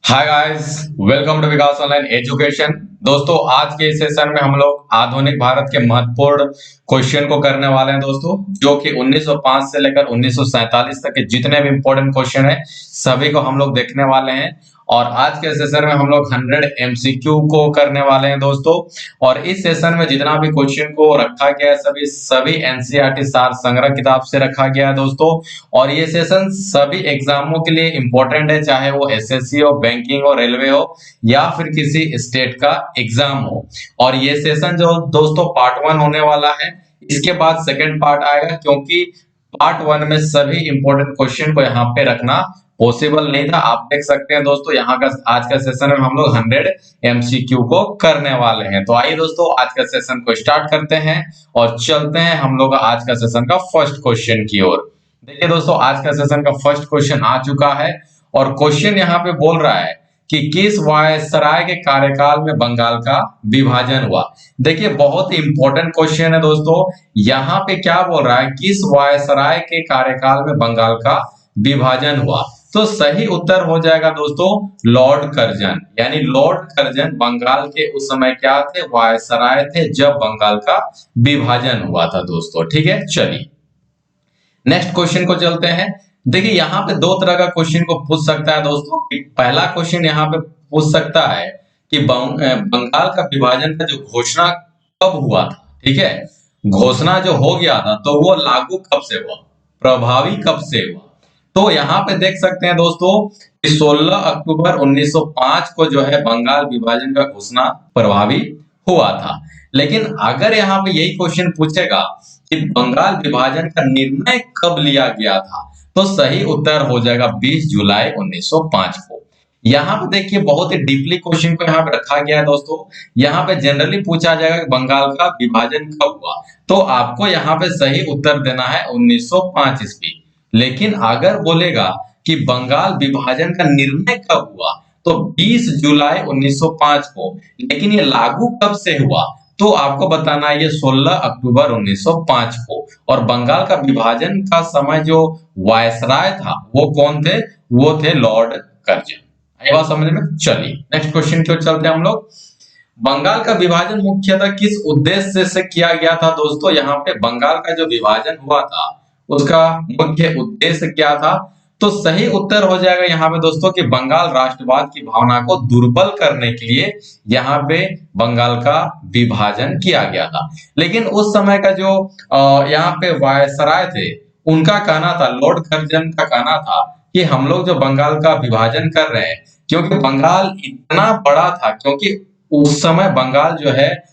Hi guys, welcome to Vikas online education. दोस्तों, आज के इस सेशन में हम लोग आधुनिक भारत के महत्वपूर्ण क्वेश्चन को करने वाले हैं दोस्तों, जो कि 1905 से लेकर 1947 तक के जितने भी इंपॉर्टेंट क्वेश्चन हैं सभी को हम लोग देखने वाले हैं। और आज के सेशन में हम लोग 100 एमसीक्यू को करने वाले हैं दोस्तों। और इस सेशन में जितना भी क्वेश्चन को रखा गया है सभी सभी एनसीईआरटी सार संग्रह किताब से रखा गया है दोस्तों। और ये सेशन सभी एग्जामों के लिए इंपॉर्टेंट है, चाहे वो एसएससी हो, बैंकिंग हो, रेलवे हो या फिर किसी स्टेट का एग्जाम हो। और ये सेशन जो दोस्तों पार्ट 1 होने वाला है, इसके बाद सेकंड पार्ट आएगा, क्योंकि पार्ट 1 में सभी इंपॉर्टेंट क्वेश्चन को यहाँ पे रखना पॉसिबल नहीं था। आप देख सकते हैं दोस्तों, यहाँ का आज का सेशन में हम लोग 100 एमसीक्यू को करने वाले हैं। तो आइए दोस्तों, आज का सेशन को स्टार्ट करते हैं और चलते हैं हम लोग आज का सेशन का फर्स्ट क्वेश्चन की ओर। देखिए दोस्तों, आज का सेशन का फर्स्ट क्वेश्चन आ चुका है और क्वेश्चन यहाँ पे बोल रहा है कि किस वायसराय के कार्यकाल में बंगाल का विभाजन हुआ। देखिए, बहुत ही इंपॉर्टेंट क्वेश्चन है दोस्तों। यहाँ पे क्या बोल रहा है, किस वायसराय के कार्यकाल में बंगाल का विभाजन हुआ। तो सही उत्तर हो जाएगा दोस्तों लॉर्ड कर्जन। यानी लॉर्ड कर्जन बंगाल के उस समय क्या थे, वायसराय थे, जब बंगाल का विभाजन हुआ था दोस्तों। ठीक है, चलिए नेक्स्ट क्वेश्चन को चलते हैं। देखिए, यहाँ पे दो तरह का क्वेश्चन को पूछ सकता है दोस्तों। पहला क्वेश्चन यहाँ पे पूछ सकता है कि बंगाल का विभाजन का जो घोषणा कब हुआ था। ठीक है, घोषणा जो हो गया था तो वो लागू कब से हुआ, प्रभावी कब से हुआ। तो यहाँ पे देख सकते हैं दोस्तों कि 16 अक्टूबर 1905 को जो है बंगाल विभाजन का घोषणा प्रभावी हुआ था। लेकिन अगर यहाँ पे यही क्वेश्चन पूछेगा कि बंगाल विभाजन का निर्णय कब लिया गया था, तो सही उत्तर हो जाएगा 20 जुलाई 1905 को। यहाँ पे देखिए, बहुत ही डीपली क्वेश्चन को यहाँ पे रखा गया है दोस्तों। यहाँ पे जनरली पूछा जाएगा कि बंगाल का विभाजन कब हुआ, तो आपको यहाँ पे सही उत्तर देना है 1905 ईस्वी। लेकिन अगर बोलेगा कि बंगाल विभाजन का निर्णय कब हुआ, तो 20 जुलाई 1905 को। लेकिन ये लागू कब से हुआ, तो आपको बताना है ये 16 अक्टूबर 1905 को। और बंगाल का विभाजन का समय जो वायसराय था वो कौन थे, वो थे लॉर्ड कर्जन। आई बात समझ में। चलिए नेक्स्ट क्वेश्चन की ओर चलते हैं हम लोग। बंगाल का विभाजन मुख्यतः किस उद्देश्य से किया गया था दोस्तों। यहाँ पे बंगाल का जो विभाजन हुआ था उसका मुख्य उद्देश्य क्या था, तो सही उत्तर हो जाएगा यहाँ पे दोस्तों कि बंगाल राष्ट्रवाद की भावना को दुर्बल करने के लिए यहाँ पे बंगाल का विभाजन किया गया था। लेकिन उस समय का जो यहाँ पे वायसराय थे, उनका कहना था, लॉर्ड कर्जन का कहना था कि हम लोग जो बंगाल का विभाजन कर रहे हैं, क्योंकि बंगाल इतना बड़ा था, क्योंकि उस समय बंगाल जो है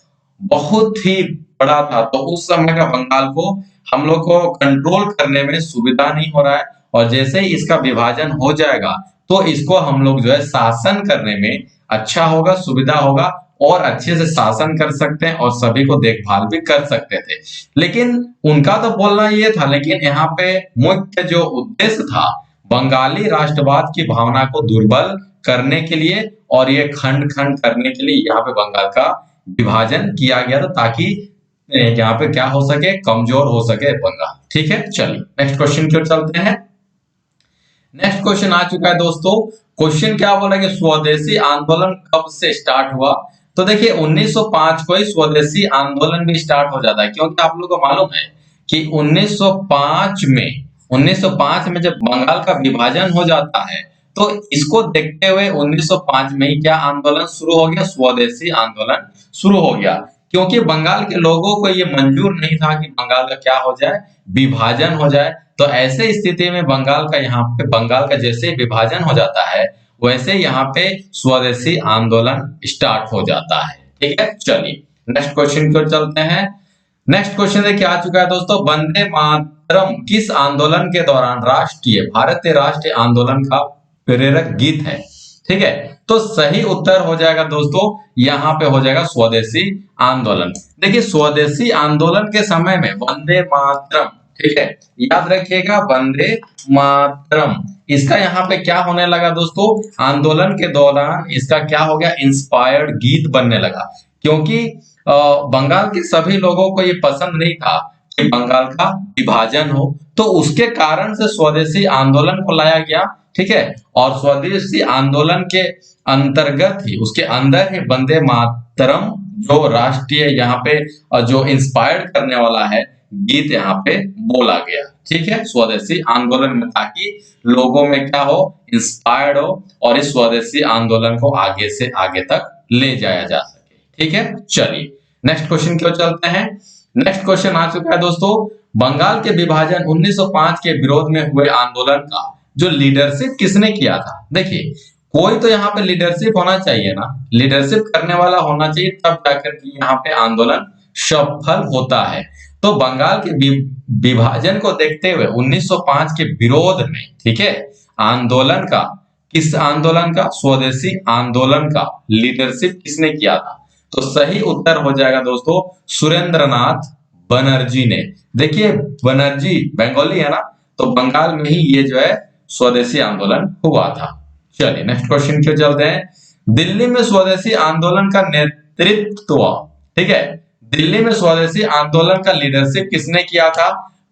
बहुत ही बड़ा था, तो उस समय का बंगाल को हम लोग को कंट्रोल करने में सुविधा नहीं हो रहा है। और जैसे ही इसका विभाजन हो जाएगा तो इसको हम लोग जो है शासन करने में अच्छा होगा, सुविधा होगा, और अच्छे से शासन कर सकते हैं और सभी को देखभाल भी कर सकते थे। लेकिन उनका तो बोलना ये था, लेकिन यहाँ पे मुख्य जो उद्देश्य था बंगाली राष्ट्रवाद की भावना को दुर्बल करने के लिए और ये खंड खंड करने के लिए यहाँ पे बंगाल का विभाजन किया गया था, ताकि यहाँ पे क्या हो सके, कमजोर हो सके बंगाल। ठीक है, चलिए नेक्स्ट क्वेश्चन की ओर चलते हैं। नेक्स्ट क्वेश्चन आ चुका है दोस्तों। क्वेश्चन क्या बोला कि स्वदेशी आंदोलन कब से स्टार्ट हुआ। तो देखिए, 1905 को ही स्वदेशी आंदोलन भी स्टार्ट हो जाता है, क्योंकि आप लोगों को मालूम है कि 1905 में जब बंगाल का विभाजन हो जाता है, तो इसको देखते हुए 1905 में ही क्या आंदोलन शुरू हो गया, स्वदेशी आंदोलन शुरू हो गया। क्योंकि बंगाल के लोगों को ये मंजूर नहीं था कि बंगाल का क्या हो जाए, विभाजन हो जाए। तो ऐसे स्थिति में बंगाल का यहाँ पे बंगाल का जैसे विभाजन हो जाता है, वैसे यहाँ पे स्वदेशी आंदोलन स्टार्ट हो जाता है। ठीक है, चलिए नेक्स्ट क्वेश्चन की ओर चलते हैं। नेक्स्ट क्वेश्चन देखिए आ चुका है दोस्तों, वंदे मातरम किस आंदोलन के दौरान राष्ट्रीय भारतीय राष्ट्रीय आंदोलन का प्रेरक गीत है। ठीक है, तो सही उत्तर हो जाएगा दोस्तों, यहाँ पे हो जाएगा स्वदेशी आंदोलन। देखिए, स्वदेशी आंदोलन के समय में वंदे मातरम, ठीक है, याद रखिएगा वंदे मातरम, इसका यहाँ पे क्या होने लगा दोस्तों, आंदोलन के दौरान इसका क्या हो गया, इंस्पायर्ड गीत बनने लगा। क्योंकि बंगाल के सभी लोगों को ये पसंद नहीं था कि बंगाल का विभाजन हो, तो उसके कारण से स्वदेशी आंदोलन को लाया गया। ठीक है, और स्वदेशी आंदोलन के अंतर्गत ही, उसके अंदर ही वंदे मातरम जो राष्ट्रीय यहाँ पे जो इंस्पायर्ड करने वाला है गीत यहाँ पे बोला गया। ठीक है, स्वदेशी आंदोलन में, ताकि लोगों में क्या हो, इंस्पायर्ड हो और इस स्वदेशी आंदोलन को आगे से आगे तक ले जाया जा सके। ठीक है, चलिए नेक्स्ट क्वेश्चन की ओर चलते हैं। नेक्स्ट क्वेश्चन आ चुका है दोस्तों, बंगाल के विभाजन 1905 के विरोध में हुए आंदोलन का जो लीडरशिप किसने किया था। देखिए, कोई तो यहाँ पे लीडरशिप होना चाहिए ना, लीडरशिप करने वाला होना चाहिए, तब जाकर के यहाँ पे आंदोलन सफल होता है। तो बंगाल के विभाजन को देखते हुए 1905 के विरोध में, ठीक है, आंदोलन का, किस आंदोलन का, स्वदेशी आंदोलन का लीडरशिप किसने किया था। तो सही उत्तर हो जाएगा दोस्तों सुरेंद्रनाथ बनर्जी ने। देखिए, बनर्जी बंगाली है ना, तो बंगाल में ही ये जो है स्वदेशी आंदोलन हुआ था। चलिए नेक्स्ट क्वेश्चन की ओर चलते हैं। दिल्ली में स्वदेशी आंदोलन का नेतृत्व, ठीक है, दिल्ली में स्वदेशी आंदोलन का लीडरशिप किसने किया था।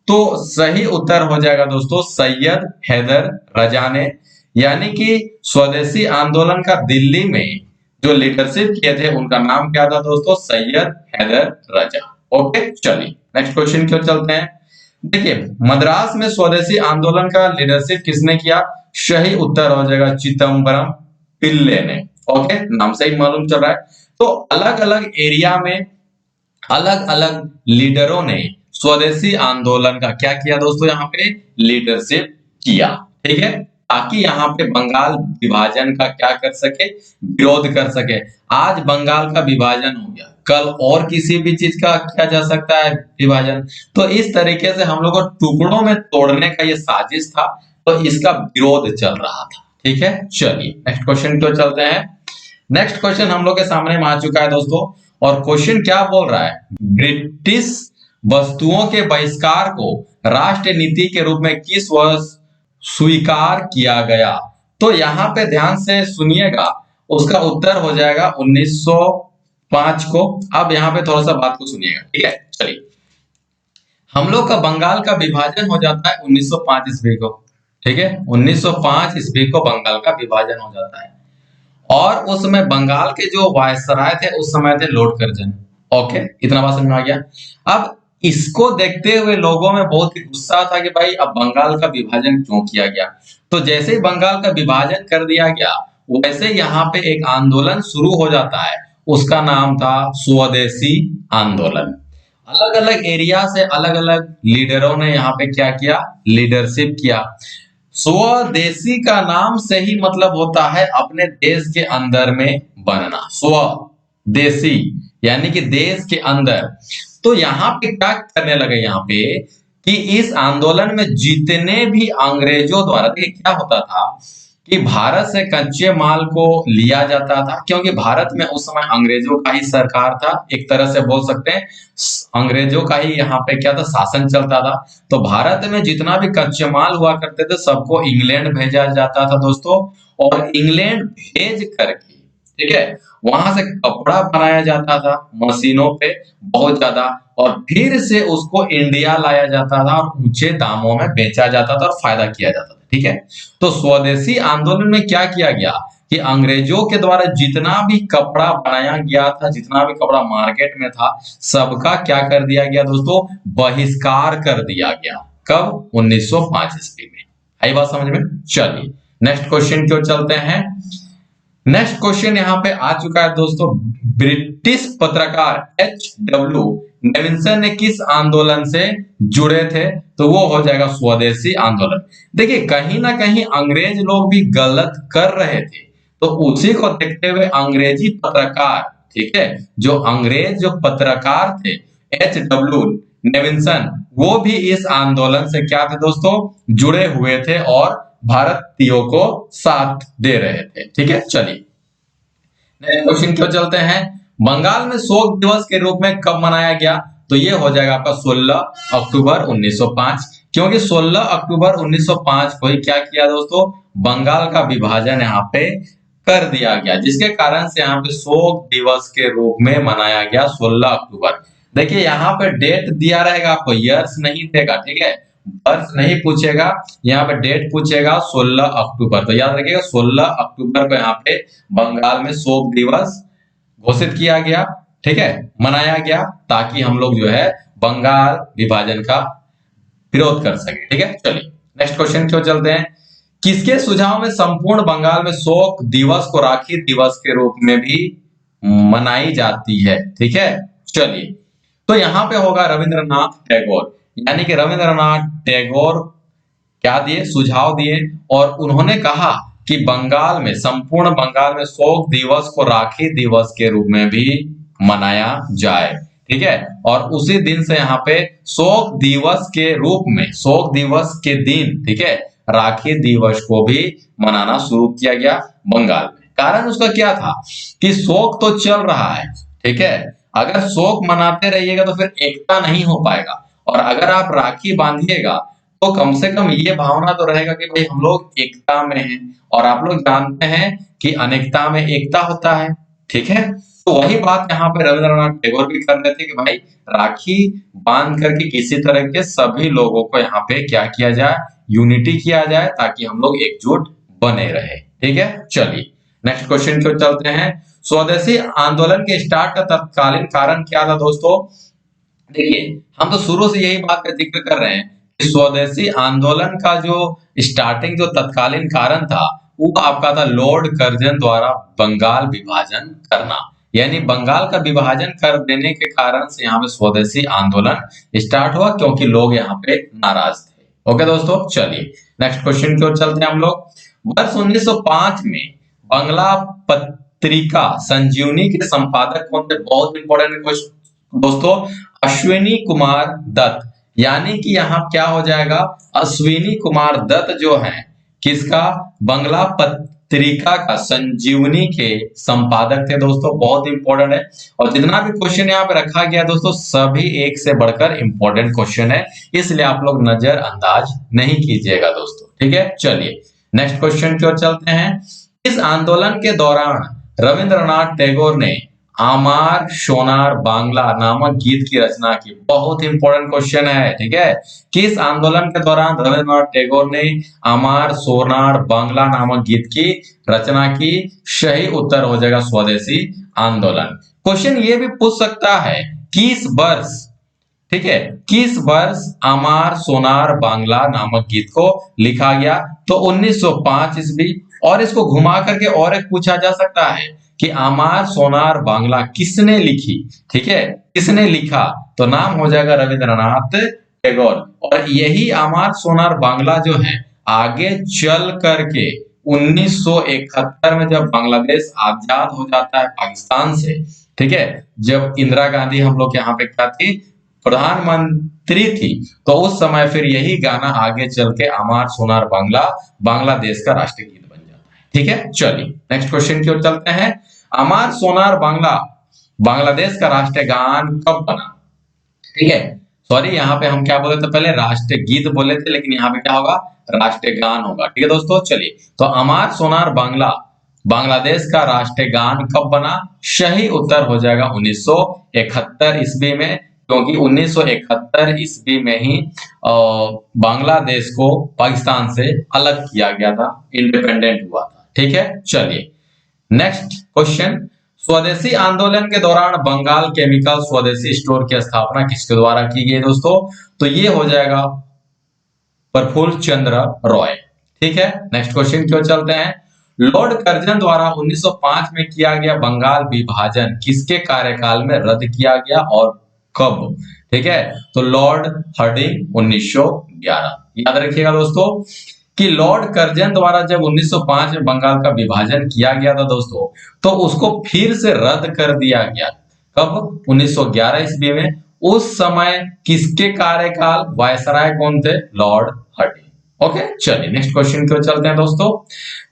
तो सही उत्तर हो जाएगा दोस्तों सैयद हैदर रजा ने। यानी कि स्वदेशी आंदोलन का दिल्ली में जो लीडरशिप किए थे उनका नाम क्या था दोस्तों, सैयद हैदर रजा। ओके, चलिए नेक्स्ट क्वेश्चन की ओर चलते हैं। देखिए, मद्रास में स्वदेशी आंदोलन का लीडरशिप किसने किया। सही उत्तर हो जाएगा चिदम्बरम पिल्ले ने। ओके, नाम से ही मालूम चल रहा है। तो अलग अलग एरिया में अलग अलग लीडरों ने स्वदेशी आंदोलन का क्या किया दोस्तों, यहाँ पे लीडरशिप किया। ठीक है, ताकि यहाँ पे बंगाल विभाजन का क्या कर सके, विरोध कर सके। आज बंगाल का विभाजन हो गया, कल और किसी भी चीज का किया जा सकता है विभाजन। तो इस तरीके से हम लोग को टुकड़ों में तोड़ने का ये साजिश था, तो इसका विरोध चल रहा था। ठीक है, चलिए नेक्स्ट क्वेश्चन की ओर चलते हैं। नेक्स्ट क्वेश्चन हम लोग के सामने में आ चुका है दोस्तों, और क्वेश्चन क्या बोल रहा है, ब्रिटिश वस्तुओं के बहिष्कार को राष्ट्रीय नीति के रूप में किस वर्ष स्वीकार किया गया। तो यहाँ पे ध्यान से सुनिएगा, उसका उत्तर हो जाएगा 1905 को। अब यहाँ पे थोड़ा सा बात को सुनिएगा, ठीक है। चलिए, हम लोग का बंगाल का विभाजन हो जाता है 1905 ईस्वी को, ठीक है, 1905 ईस्वी को बंगाल का विभाजन हो जाता है। और उस समय बंगाल के जो वायसराय थे उस समय थे लॉर्ड कर्जन। ओके, इतना बात समझ में आ गया। अब इसको देखते हुए लोगों में बहुत ही गुस्सा था कि भाई अब बंगाल का विभाजन क्यों किया गया। तो जैसे ही बंगाल का विभाजन कर दिया गया, वैसे यहाँ पे एक आंदोलन शुरू हो जाता है, उसका नाम था स्वदेशी आंदोलन। अलग अलग एरिया से अलग अलग लीडरों ने यहाँ पे क्या किया, लीडरशिप किया। स्वदेशी का नाम से ही मतलब होता है अपने देश के अंदर में बनना, स्वदेशी यानी कि देश के अंदर। तो यहाँ पे क्या करने लगे, यहाँ पे कि इस आंदोलन में जितने भी अंग्रेजों द्वारा, देखिए क्या होता था कि भारत से कच्चे माल को लिया जाता था, क्योंकि भारत में उस समय अंग्रेजों का ही सरकार था, एक तरह से बोल सकते हैं अंग्रेजों का ही यहाँ पे क्या था, शासन चलता था। तो भारत में जितना भी कच्चे माल हुआ करते थे सबको इंग्लैंड भेजा जाता था दोस्तों, और इंग्लैंड भेज करके, ठीक है, वहां से कपड़ा बनाया जाता था मशीनों पे बहुत ज्यादा, और फिर से उसको इंडिया लाया जाता था और ऊंचे दामों में बेचा जाता था और फायदा किया जाता था। ठीक है, तो स्वदेशी आंदोलन में क्या किया गया कि अंग्रेजों के द्वारा जितना भी कपड़ा बनाया गया था, जितना भी कपड़ा मार्केट में था, सबका क्या कर दिया गया दोस्तों, बहिष्कार कर दिया गया। कब, 1905 ईस्वी में। आई बात समझ में। चलिए नेक्स्ट क्वेश्चन की ओर चलते हैं। नेक्स्ट क्वेश्चन यहाँ पे आ चुका है दोस्तों, ब्रिटिश पत्रकार H.W. डेविसन ने किस आंदोलन से जुड़े थे। तो वो हो जाएगा स्वदेशी आंदोलन। देखिए, कहीं ना कहीं अंग्रेज लोग भी गलत कर रहे थे, तो उसी को देखते हुए अंग्रेजी पत्रकार, ठीक है, जो अंग्रेज जो पत्रकार थे H.W. डेविसन, वो भी इस आंदोलन से क्या थे दोस्तों, जुड़े हुए थे और भारतीयों को साथ दे रहे थे। ठीक है, चलिए नेक्स्ट क्वेश्चन क्यों चलते हैं। बंगाल में शोक दिवस के रूप में कब मनाया गया। तो ये हो जाएगा आपका 16 अक्टूबर 1905, क्योंकि 16 अक्टूबर 1905 को ही क्या किया दोस्तों, बंगाल का विभाजन यहाँ पे कर दिया गया, जिसके कारण से यहाँ पे शोक दिवस के रूप में मनाया गया 16 अक्टूबर। देखिए यहाँ पे डेट दिया रहेगा, आपको ईयर्स नहीं देगा, ठीक है, वर्ष नहीं पूछेगा, यहाँ पे डेट पूछेगा 16 अक्टूबर। तो याद रखिएगा 16 अक्टूबर को यहाँ पे बंगाल में शोक दिवस घोषित किया गया, ठीक है, मनाया गया, ताकि हम लोग जो है बंगाल विभाजन का विरोध कर सके, ठीक है। चलिए नेक्स्ट क्वेश्चन क्यों चलते हैं। किसके सुझाव में संपूर्ण बंगाल में शोक दिवस को राखी दिवस के रूप में भी मनाई जाती है, ठीक है। चलिए, तो यहाँ पे होगा रविंद्रनाथ टैगोर, यानी कि रविंद्रनाथ टैगोर क्या दिए, सुझाव दिए, और उन्होंने कहा कि बंगाल में, संपूर्ण बंगाल में शोक दिवस को राखी दिवस के रूप में भी मनाया जाए, ठीक है। और उसी दिन से यहाँ पे शोक दिवस के रूप में, शोक दिवस के दिन, ठीक है, राखी दिवस को भी मनाना शुरू किया गया बंगाल में। कारण उसका क्या था कि शोक तो चल रहा है, ठीक है, अगर शोक मनाते रहिएगा तो फिर एकता नहीं हो पाएगा, और अगर आप राखी बांधिएगा तो कम से कम ये भावना तो रहेगा कि भाई हम लोग एकता में हैं, और आप लोग जानते हैं कि अनेकता में एकता होता है, ठीक है। तो वही बात यहाँ पे रविंद्रनाथ टैगोर भी कर रहे थे कि भाई राखी बांध करके किसी तरह के सभी लोगों को यहाँ पे क्या किया जाए, यूनिटी किया जाए, ताकि हम लोग एकजुट बने रहे, ठीक है। चलिए नेक्स्ट क्वेश्चन की ओर चलते हैं। स्वदेशी आंदोलन के स्टार्ट का तत्कालीन कारण क्या था दोस्तों। देखिए हम तो शुरू से यही बात का जिक्र कर रहे हैं कि स्वदेशी आंदोलन का जो स्टार्टिंग, जो तत्कालीन कारण था, वो आपका था लॉर्ड कर्जन द्वारा बंगाल विभाजन करना, यानी बंगाल का विभाजन कर देने के कारण से यहाँ पे स्वदेशी आंदोलन स्टार्ट हुआ, क्योंकि लोग यहाँ पे नाराज थे। ओके दोस्तों, चलिए नेक्स्ट क्वेश्चन की ओर चलते हैं हम लोग। वर्ष 1905 में बंगला पत्रिका संजीवनी के संपादक कौन थे। बहुत इंपॉर्टेंट क्वेश्चन दोस्तों, अश्विनी कुमार दत्त, यानी कि यहाँ क्या हो जाएगा, अश्विनी कुमार दत्त जो है किसका, बंगला पत्रिका का संजीवनी के संपादक थे दोस्तों। बहुत इंपॉर्टेंट है, और जितना भी क्वेश्चन यहाँ पे रखा गया दोस्तों, सभी एक से बढ़कर इंपॉर्टेंट क्वेश्चन है, इसलिए आप लोग नजरअंदाज नहीं कीजिएगा दोस्तों, ठीक है। चलिए नेक्स्ट क्वेश्चन की ओर चलते हैं। इस आंदोलन के दौरान रविंद्रनाथ टैगोर ने आमार सोनार बांग्ला नामक गीत की रचना की। बहुत इंपॉर्टेंट क्वेश्चन है, ठीक है। किस आंदोलन के दौरान रविंद्रनाथ टैगोर ने आमार सोनार बांग्ला नामक गीत की रचना की। सही उत्तर हो जाएगा स्वदेशी आंदोलन। क्वेश्चन ये भी पूछ सकता है किस वर्ष, ठीक है, किस वर्ष आमार सोनार बांग्ला नामक गीत को लिखा गया, तो 1905 ईस्वी। और इसको घुमा करके और एक पूछा जा सकता है कि आमार सोनार बांग्ला किसने लिखी, ठीक है, किसने लिखा, तो नाम हो जाएगा रविंद्रनाथ टैगोर। और यही आमार सोनार बांग्ला जो है आगे चल करके 1971 में जब बांग्लादेश आजाद हो जाता है पाकिस्तान से, ठीक है, जब इंदिरा गांधी हम लोग यहाँ पे क्या थी, प्रधानमंत्री थी, तो उस समय फिर यही गाना आगे चल के आमार सोनार बांग्ला बांग्लादेश का राष्ट्रीय गीत बन जाता है, ठीक है। चलिए नेक्स्ट क्वेश्चन की ओर चलते हैं। आमार सोनार बांग्ला बांग्लादेश का राष्ट्रीय गान कब बना, ठीक है। सॉरी, यहाँ पे हम क्या बोले थे, पहले राष्ट्रीय गीत बोले थे, लेकिन यहाँ पे क्या होगा, राष्ट्रीय गान होगा, ठीक है दोस्तों। चलिए, तो आमार सोनार बांग्ला बांग्लादेश का राष्ट्रीय गान कब बना। सही उत्तर हो जाएगा 1971 ईस्वी में, क्योंकि 1971 ईस्वी में ही बांग्लादेश को पाकिस्तान से अलग किया गया था, इंडिपेंडेंट हुआ था, ठीक है। चलिए नेक्स्ट क्वेश्चन। स्वदेशी आंदोलन के दौरान बंगाल केमिकल स्वदेशी स्टोर की स्थापना किसके द्वारा की गई दोस्तों, तो ये हो जाएगा प्रफुल्ल चंद्र रॉय, ठीक है। नेक्स्ट क्वेश्चन की ओर चलते हैं। लॉर्ड कर्जन द्वारा 1905 में किया गया बंगाल विभाजन किसके कार्यकाल में रद्द किया गया और कब, ठीक है, तो लॉर्ड हर्डिंग 1911। याद रखिएगा दोस्तों कि लॉर्ड कर्जन द्वारा जब 1905 में बंगाल का विभाजन किया गया था दोस्तों, तो उसको फिर से रद्द कर दिया गया। कब, 1911 ईस्वी में। उस समय किसके कार्यकाल, वायसराय कौन थे, लॉर्ड हर्डिंग। ओके, चलिए नेक्स्ट क्वेश्चन की ओर चलते हैं दोस्तों।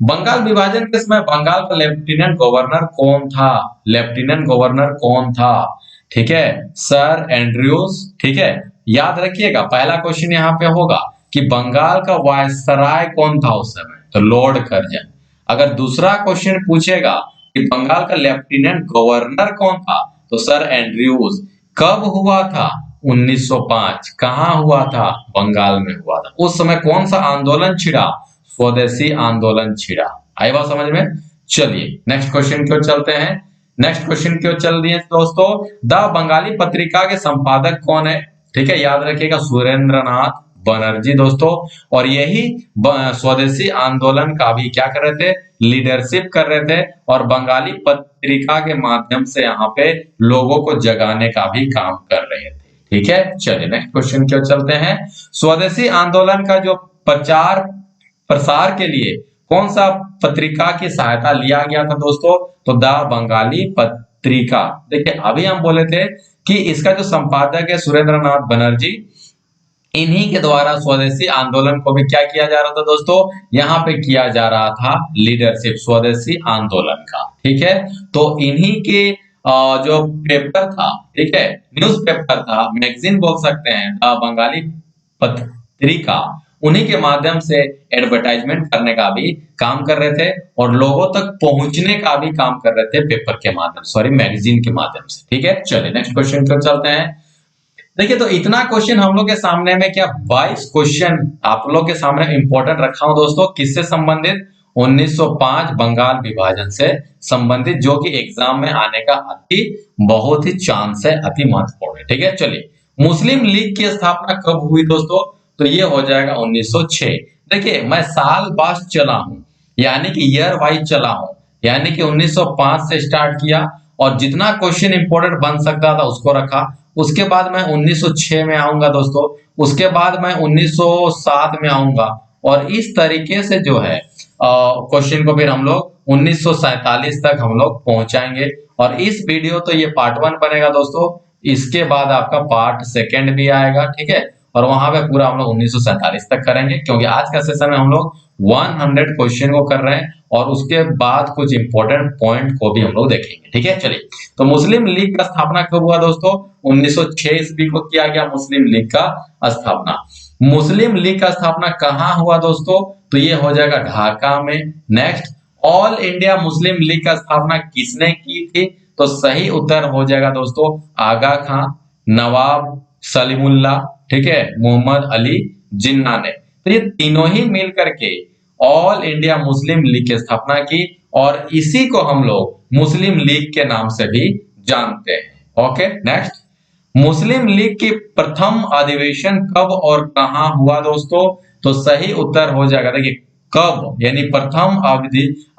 बंगाल विभाजन के समय बंगाल का लेफ्टिनेंट गवर्नर कौन था, लेफ्टिनेंट गवर्नर कौन था, ठीक है, सर एंड्रयूज, ठीक है। याद रखिएगा पहला क्वेश्चन यहाँ पे होगा कि बंगाल का वायसराय कौन था उस समय, तो लॉर्ड कर्जन। अगर दूसरा क्वेश्चन पूछेगा कि बंगाल का लेफ्टिनेंट गवर्नर कौन था, तो सर एंड्रयूज। कब हुआ था? 1905। कहाँ हुआ था? बंगाल में हुआ था। उस समय कौन सा आंदोलन छिड़ा? स्वदेशी आंदोलन छिड़ा। आई बात समझ में? चलिए नेक्स्ट क्वेश्चन की ओर चलते हैं। नेक्स्ट क्वेश्चन की ओर चल दिए दोस्तों। द बंगाली पत्रिका के संपादक कौन है? ठीक है, याद रखिएगा, सुरेंद्रनाथ बनर्जी दोस्तों। और यही स्वदेशी आंदोलन का भी क्या कर रहे थे? लीडरशिप कर रहे थे और बंगाली पत्रिका के माध्यम से यहाँ पे लोगों को जगाने का भी काम कर रहे थे। ठीक है, चलिए नेक्स्ट क्वेश्चन की ओर चलते हैं। स्वदेशी आंदोलन का जो प्रचार प्रसार के लिए कौन सा पत्रिका की सहायता लिया गया था दोस्तों? तो द बंगाली पत्रिका। देखिए अभी हम बोले थे कि इसका जो संपादक है सुरेंद्रनाथ बनर्जी, इन्हीं के द्वारा स्वदेशी आंदोलन को भी क्या किया जा रहा था दोस्तों? यहाँ पे किया जा रहा था लीडरशिप स्वदेशी आंदोलन का। ठीक है, तो इन्हीं के जो पेपर था, ठीक है, न्यूज़पेपर था, मैगजीन बोल सकते हैं, द बंगाली पत्रिका, उन्हीं के माध्यम से एडवर्टाइजमेंट करने का भी काम कर रहे थे और लोगों तक पहुंचने का भी काम कर रहे थे पेपर के माध्यम, सॉरी मैगजीन के माध्यम से। ठीक है, चलिए नेक्स्ट क्वेश्चन पर चलते हैं। देखिए तो इतना क्वेश्चन हम लोग के सामने में क्या 22 क्वेश्चन आप लोग के सामने इंपॉर्टेंट रखा हूं दोस्तों। किससे संबंधित? 1905 बंगाल विभाजन से संबंधित, जो कि एग्जाम में आने का बहुत ही चांस है, अति महत्वपूर्ण है। ठीक है, चलिए मुस्लिम लीग की स्थापना कब हुई दोस्तों? तो ये हो जाएगा 1906। देखिए मैं साल बाद चला हूं, यानी कि ईयर वाइज चला हूं, यानी कि 1905 से स्टार्ट किया और जितना क्वेश्चन इंपॉर्टेंट बन सकता था उसको रखा। उसके बाद मैं 1906 में आऊंगा दोस्तों, उसके बाद मैं 1907 में आऊंगा और इस तरीके से जो है क्वेश्चन को फिर हम लोग 1947 तक हम लोग पहुंचाएंगे। और इस वीडियो तो ये पार्ट 1 बनेगा दोस्तों, इसके बाद आपका पार्ट 2 भी आएगा। ठीक है, और वहां पे पूरा हम लोग 1947 तक करेंगे, क्योंकि आज का सेशन में हम लोग 100 क्वेश्चन को कर रहे हैं और उसके बाद कुछ इंपॉर्टेंट पॉइंट को भी हम लोग देखेंगे। ठीक है, चलिए तो मुस्लिम लीग का स्थापना कब हुआ दोस्तों? 1906 ईस्वी को किया गया मुस्लिम लीग का स्थापना। मुस्लिम लीग का स्थापना कहाँ हुआ दोस्तों? तो ये हो जाएगा ढाका में। Next, all India Muslim league का स्थापना किसने की थी? तो सही उत्तर हो जाएगा दोस्तों आगा खां, नवाब सलीमुल्लाह, ठीक है, मोहम्मद अली जिन्ना ने। तो ये तीनों ही मिल करके ऑल इंडिया मुस्लिम लीग की स्थापना की और इसी को हम लोग मुस्लिम लीग के नाम से भी जानते हैं। ओके, नेक्स्ट, मुस्लिम लीग की प्रथम अधिवेशन कब और कहां हुआ दोस्तों? तो सही उत्तर हो जाएगा, देखिए कब यानी प्रथम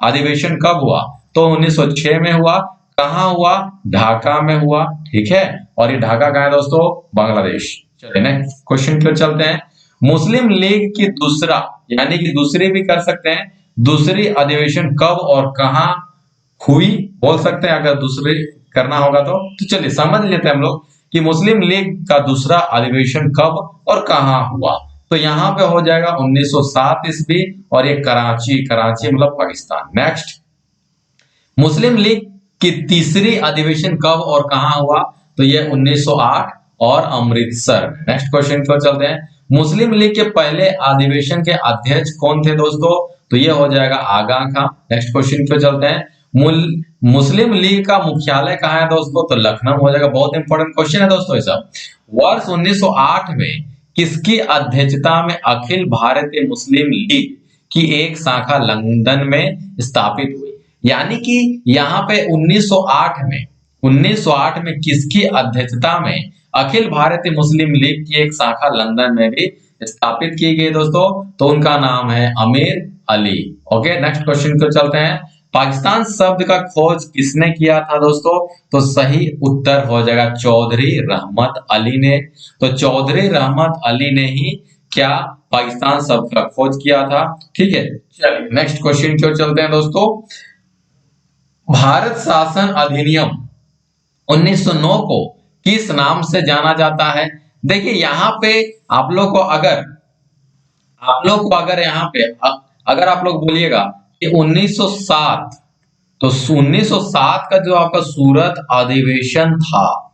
अधिवेशन कब हुआ? तो 1906 में हुआ। कहां हुआ? ढाका में हुआ। ठीक है, और ये ढाका कहां है दोस्तों? बांग्लादेश। चलिए नेक्स्ट क्वेश्चन की ओर चलते हैं। मुस्लिम लीग की दूसरा यानी कि दूसरी भी कर सकते हैं, दूसरी अधिवेशन कब और कहां हुई बोल सकते हैं अगर दूसरी करना होगा तो चलिए समझ लेते हैं हम लोग कि मुस्लिम लीग का दूसरा अधिवेशन कब और कहां हुआ। तो यहाँ पे हो जाएगा 1907 ईस्वी और ये कराची, कराची मतलब पाकिस्तान। नेक्स्ट, मुस्लिम लीग की तीसरी अधिवेशन कब और कहां हुआ? तो ये 1908 और अमृतसर। नेक्स्ट क्वेश्चन की ओर चलते हैं। मुस्लिम लीग के पहले अधिवेशन के अध्यक्ष कौन थे दोस्तों? तो ये हो जाएगा आगा खां। नेक्स्ट क्वेश्चन की ओर चलते हैं। मुस्लिम लीग का मुख्यालय कहाँ है दोस्तों? तो लखनऊ हो जाएगा। बहुत इंपॉर्टेंट क्वेश्चन है दोस्तों ये सब। वर्ष 1908 में किसकी अध्यक्षता में अखिल भारतीय मुस्लिम लीग की एक शाखा लंदन में स्थापित हुई? यानी कि यहाँ पे 1908 में किसकी अध्यक्षता में अखिल भारतीय मुस्लिम लीग की एक शाखा लंदन में भी स्थापित की गई दोस्तों? तो उनका नाम है अमीर अली। ओके, नेक्स्ट क्वेश्चन को चलते हैं। पाकिस्तान शब्द का खोज किसने किया था दोस्तों? तो सही उत्तर हो जाएगा चौधरी रहमत अली ने। तो चौधरी रहमत अली ने ही क्या पाकिस्तान शब्द का खोज किया था। ठीक है, चलिए नेक्स्ट क्वेश्चन की ओर चलते हैं दोस्तों। भारत शासन अधिनियम 1909 को किस नाम से जाना जाता है? देखिए यहाँ पे आप लोग को अगर यहाँ पे अगर आप लोग बोलिएगा कि 1907, तो 1907 का जो आपका सूरत अधिवेशन था,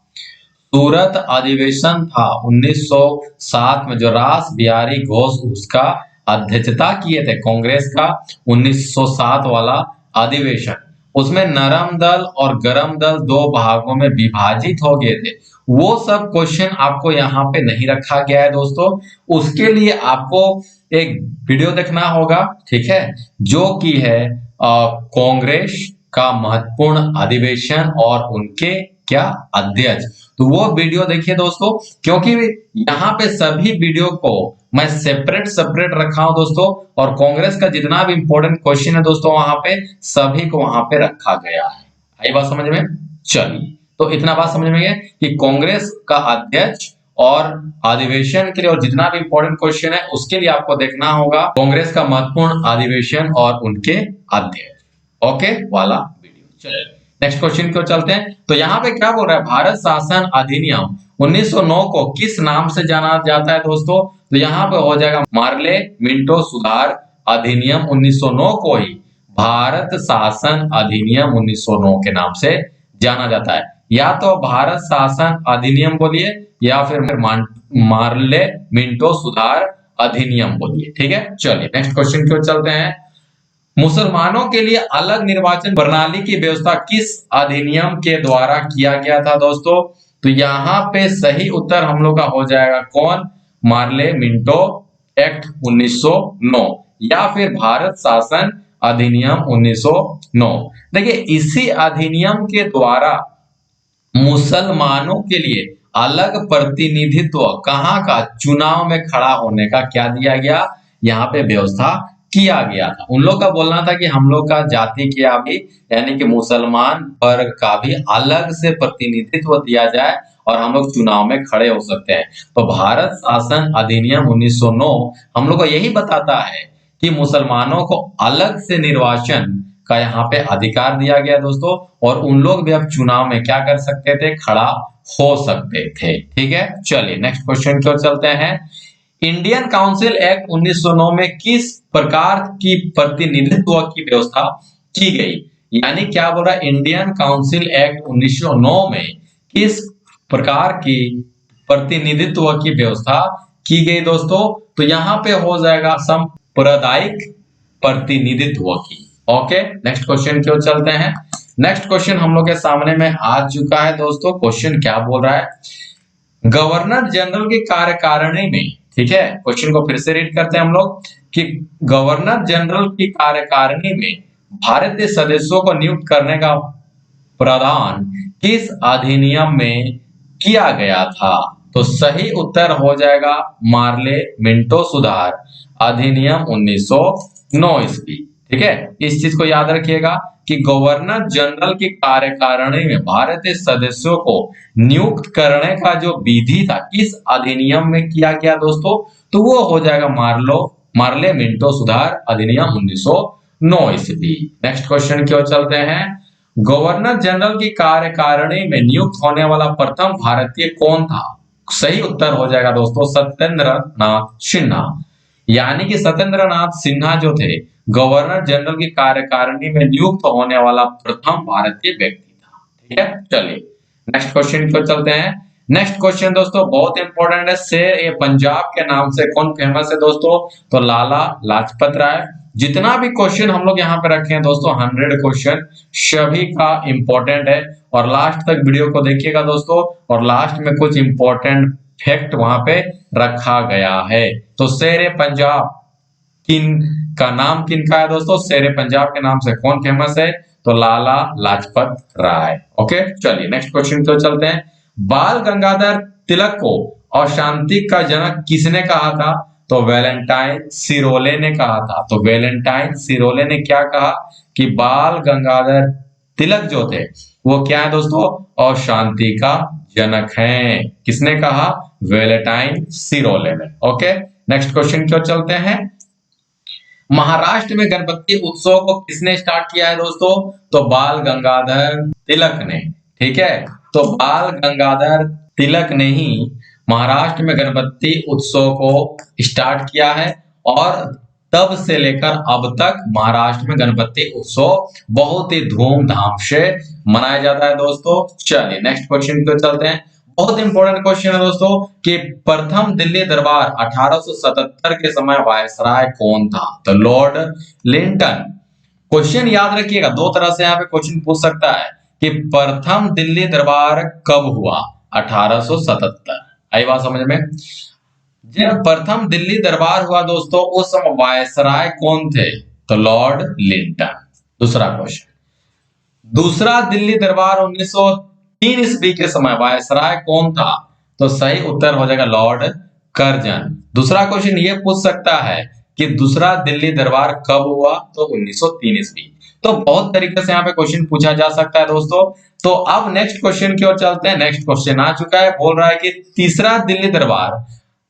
सूरत अधिवेशन था 1907 में, जो रास बिहारी घोष उसका अध्यक्षता किए थे कांग्रेस का 1907 वाला अधिवेशन, उसमें नरम दल और गरम दल दो भागों में विभाजित हो गए थे। वो सब क्वेश्चन आपको यहाँ पे नहीं रखा गया है दोस्तों। उसके लिए आपको एक वीडियो देखना होगा, ठीक है, जो कि है कांग्रेस का महत्वपूर्ण अधिवेशन और उनके क्या अध्यक्ष। तो वो वीडियो देखिए दोस्तों, क्योंकि यहाँ पे सभी वीडियो को मैं सेपरेट सेपरेट रखा हूं दोस्तों, और कांग्रेस का जितना भी इंपॉर्टेंट क्वेश्चन है दोस्तों वहां पे सभी को वहां पे रखा गया है। आई बात समझ में? चलिए, तो इतना बात समझ में गया कि कांग्रेस का अध्यक्ष और अधिवेशन के लिए और जितना भी इंपॉर्टेंट क्वेश्चन है उसके लिए आपको देखना होगा कांग्रेस का महत्वपूर्ण अधिवेशन और उनके अध्यक्ष, ओके वाला वीडियो। चलिए नेक्स्ट क्वेश्चन को चलते हैं। तो यहाँ पे क्या बोल रहा है, भारत शासन अधिनियम 1909 को किस नाम से जाना जाता है दोस्तों? तो यहाँ पे हो जाएगा मार्ले मिंटो सुधार अधिनियम 1909 को ही भारत शासन अधिनियम 1909 के नाम से जाना जाता है। या तो भारत शासन अधिनियम बोलिए या फिर मार्ले मिंटो सुधार अधिनियम बोलिए, ठीक है। चलिए नेक्स्ट क्वेश्चन की ओर चलते हैं। मुसलमानों के लिए अलग निर्वाचन प्रणाली की व्यवस्था किस अधिनियम के द्वारा किया गया था दोस्तों? तो यहाँ पे सही उत्तर हम लोग का हो जाएगा कौन? मार्ले मिंटो एक्ट 1909 या फिर भारत शासन अधिनियम 1909। देखिए इसी अधिनियम के द्वारा मुसलमानों के लिए अलग प्रतिनिधित्व कहाँ का, चुनाव में खड़ा होने का क्या दिया गया, यहाँ पे व्यवस्था किया गया था। उन लोग का बोलना था कि हम लोग का जाति क्या भी यानी कि मुसलमान वर्ग का भी अलग से प्रतिनिधित्व दिया जाए और हम लोग चुनाव में खड़े हो सकते हैं। तो भारत शासन अधिनियम 1909 हम लोग को यही बताता है कि मुसलमानों को अलग से निर्वाचन का यहाँ पे अधिकार दिया गया दोस्तों, और उन लोग भी अब चुनाव में क्या कर सकते थे, खड़ा हो सकते थे, ठीक है। चलिए नेक्स्ट क्वेश्चन की ओर चलते हैं। इंडियन काउंसिल एक्ट 1909 में किस प्रकार की प्रतिनिधित्व की व्यवस्था की गई? यानी क्या बोल रहा है, इंडियन काउंसिल एक्ट 1909 में किस प्रकार की प्रतिनिधित्व की व्यवस्था की गई दोस्तों? तो यहाँ पे हो जाएगा सांप्रदायिक प्रतिनिधित्व की। ओके नेक्स्ट क्वेश्चन की ओर चलते हैं। नेक्स्ट क्वेश्चन हम लोग के सामने में आ चुका है दोस्तों। क्वेश्चन क्या बोल रहा है, गवर्नर जनरल की कार्यकारिणी में, ठीक है, क्वेश्चन को फिर से रीड करते हैं हम लोग कि गवर्नर जनरल की कार्यकारिणी में भारतीय सदस्यों को नियुक्त करने का प्रावधान किस अधिनियम में किया गया था? तो सही उत्तर हो जाएगा मार्ले मिंटो सुधार अधिनियम 1909 ईस्वी, ठीक है। इस चीज को याद रखिएगा कि गवर्नर जनरल की कार्यकारिणी में भारतीय सदस्यों को नियुक्त करने का जो विधि था किस अधिनियम में किया गया दोस्तों? तो वो हो जाएगा मार्ले मिंटो सुधार अधिनियम 1909 ईस्वी। नेक्स्ट क्वेश्चन की ओर चलते हैं। गवर्नर जनरल की कार्यकारिणी में नियुक्त होने वाला प्रथम भारतीय कौन था? सही उत्तर हो जाएगा दोस्तों सत्येंद्र नाथ सिन्हा। यानी कि सत्येंद्र नाथ सिन्हा जो थे गवर्नर जनरल की कार्यकारिणी में नियुक्त होने वाला प्रथम भारतीय व्यक्ति था, ठीक है। चलिए नेक्स्ट क्वेश्चन पर चलते हैं। नेक्स्ट क्वेश्चन दोस्तों बहुत इंपॉर्टेंट है। शेर ए पंजाब के नाम से कौन फेमस है दोस्तों? तो लाला लाजपत राय। जितना भी क्वेश्चन हम लोग यहाँ पे रखे हैं दोस्तों 100 क्वेश्चन सभी का इंपॉर्टेंट है, और लास्ट तक वीडियो को देखिएगा दोस्तों, और लास्ट में कुछ इंपॉर्टेंट फैक्ट वहां पे रखा गया है। तो शेर ए पंजाब किन का नाम किनका है दोस्तों? शेर ए पंजाब के नाम से कौन फेमस है? तो लाला लाजपत राय। ओके चलिए नेक्स्ट क्वेश्चन को चलते हैं। बाल गंगाधर तिलक को अशांति का जनक किसने कहा था? तो वैलेंटाइन सिरोले ने कहा था। तो वैलेंटाइन सिरोले ने क्या कहा कि बाल गंगाधर तिलक जो थे वो क्या है दोस्तों? अशांति का जनक हैं। किसने कहा? वैलेंटाइन सिरोले ने। ओके नेक्स्ट क्वेश्चन की ओर चलते हैं। महाराष्ट्र में गणपति उत्सव को किसने स्टार्ट किया है दोस्तों? तो बाल गंगाधर तिलक ने, ठीक है। तो बाल गंगाधर तिलक ने ही महाराष्ट्र में गणपति उत्सव को स्टार्ट किया है, और तब से लेकर अब तक महाराष्ट्र में गणपति उत्सव बहुत ही धूमधाम से मनाया जाता है दोस्तों। चलिए नेक्स्ट क्वेश्चन पे चलते हैं। बहुत इंपॉर्टेंट क्वेश्चन है दोस्तों कि प्रथम दिल्ली दरबार 1877 के समय वायसराय कौन था? तो लॉर्ड लिंटन। क्वेश्चन याद रखिएगा, दो तरह से यहाँ पे क्वेश्चन पूछ सकता है कि प्रथम दिल्ली दरबार कब हुआ? 1877। आई बात समझ में? जब प्रथम दिल्ली दरबार हुआ दोस्तों, उस समय वायसराय कौन थे? तो लॉर्ड लिंटन। दूसरा क्वेश्चन, दूसरा दिल्ली दरबार 1903 ईस्वी के समय वायसराय कौन था? तो सही उत्तर हो जाएगा लॉर्ड कर्जन। दूसरा क्वेश्चन ये पूछ सकता है कि दूसरा दिल्ली दरबार कब हुआ? तो 1903 ईस्वी। तो बहुत तरीके से यहाँ पे क्वेश्चन पूछा जा सकता है दोस्तों। तो अब नेक्स्ट क्वेश्चन की ओर चलते हैं। नेक्स्ट क्वेश्चन आ चुका है, बोल रहा है कि तीसरा दिल्ली दरबार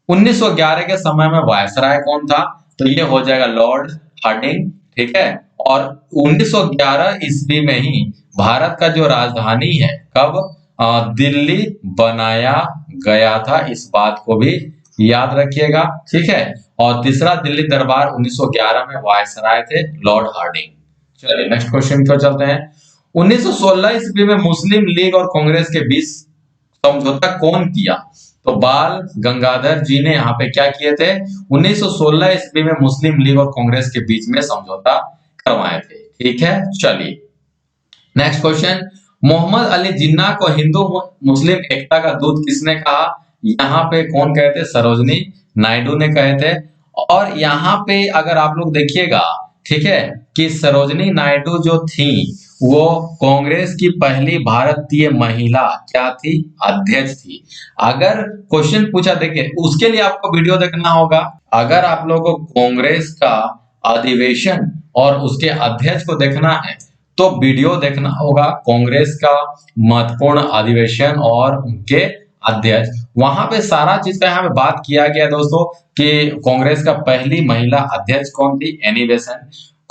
1911 के समय में वायसराय कौन था? तो ये हो जाएगा लॉर्ड हार्डिंग। ठीक है, और 1911 ईस्वी में ही भारत का जो राजधानी है कब दिल्ली बनाया गया था, इस बात को भी याद रखिएगा। ठीक है, और तीसरा दिल्ली दरबार 1911 में वायसराय थे लॉर्ड हार्डिंग। चलिए नेक्स्ट क्वेश्चन की ओर चलते हैं। 1916 ईस्वी में मुस्लिम लीग और कांग्रेस के बीच समझौता कौन किया? तो बाल गंगाधर जी ने यहाँ पे क्या किए थे? 1916 ईस्वी में मुस्लिम लीग और कांग्रेस के बीच में समझौता करवाए थे। ठीक है, चलिए नेक्स्ट क्वेश्चन, मोहम्मद अली जिन्ना को हिंदू मुस्लिम एकता का दूत किसने कहा? यहाँ पे कौन कहे थे? सरोजनी नायडू ने कहे थे। और यहाँ पे अगर आप लोग देखिएगा, ठीक है, कि सरोजनी नायडू जो थी वो कांग्रेस की पहली भारतीय महिला क्या थी? अध्यक्ष थी। अगर क्वेश्चन पूछा, देखिए उसके लिए आपको वीडियो देखना होगा। अगर आप लोगों को कांग्रेस का अधिवेशन और उसके अध्यक्ष को देखना है तो वीडियो देखना होगा कांग्रेस का महत्वपूर्ण अधिवेशन और उनके अध्यक्ष। वहां पे सारा चीज का यहाँ पे बात किया गया दोस्तों कि कांग्रेस का पहली महिला अध्यक्ष कौन थी? Annie Besant.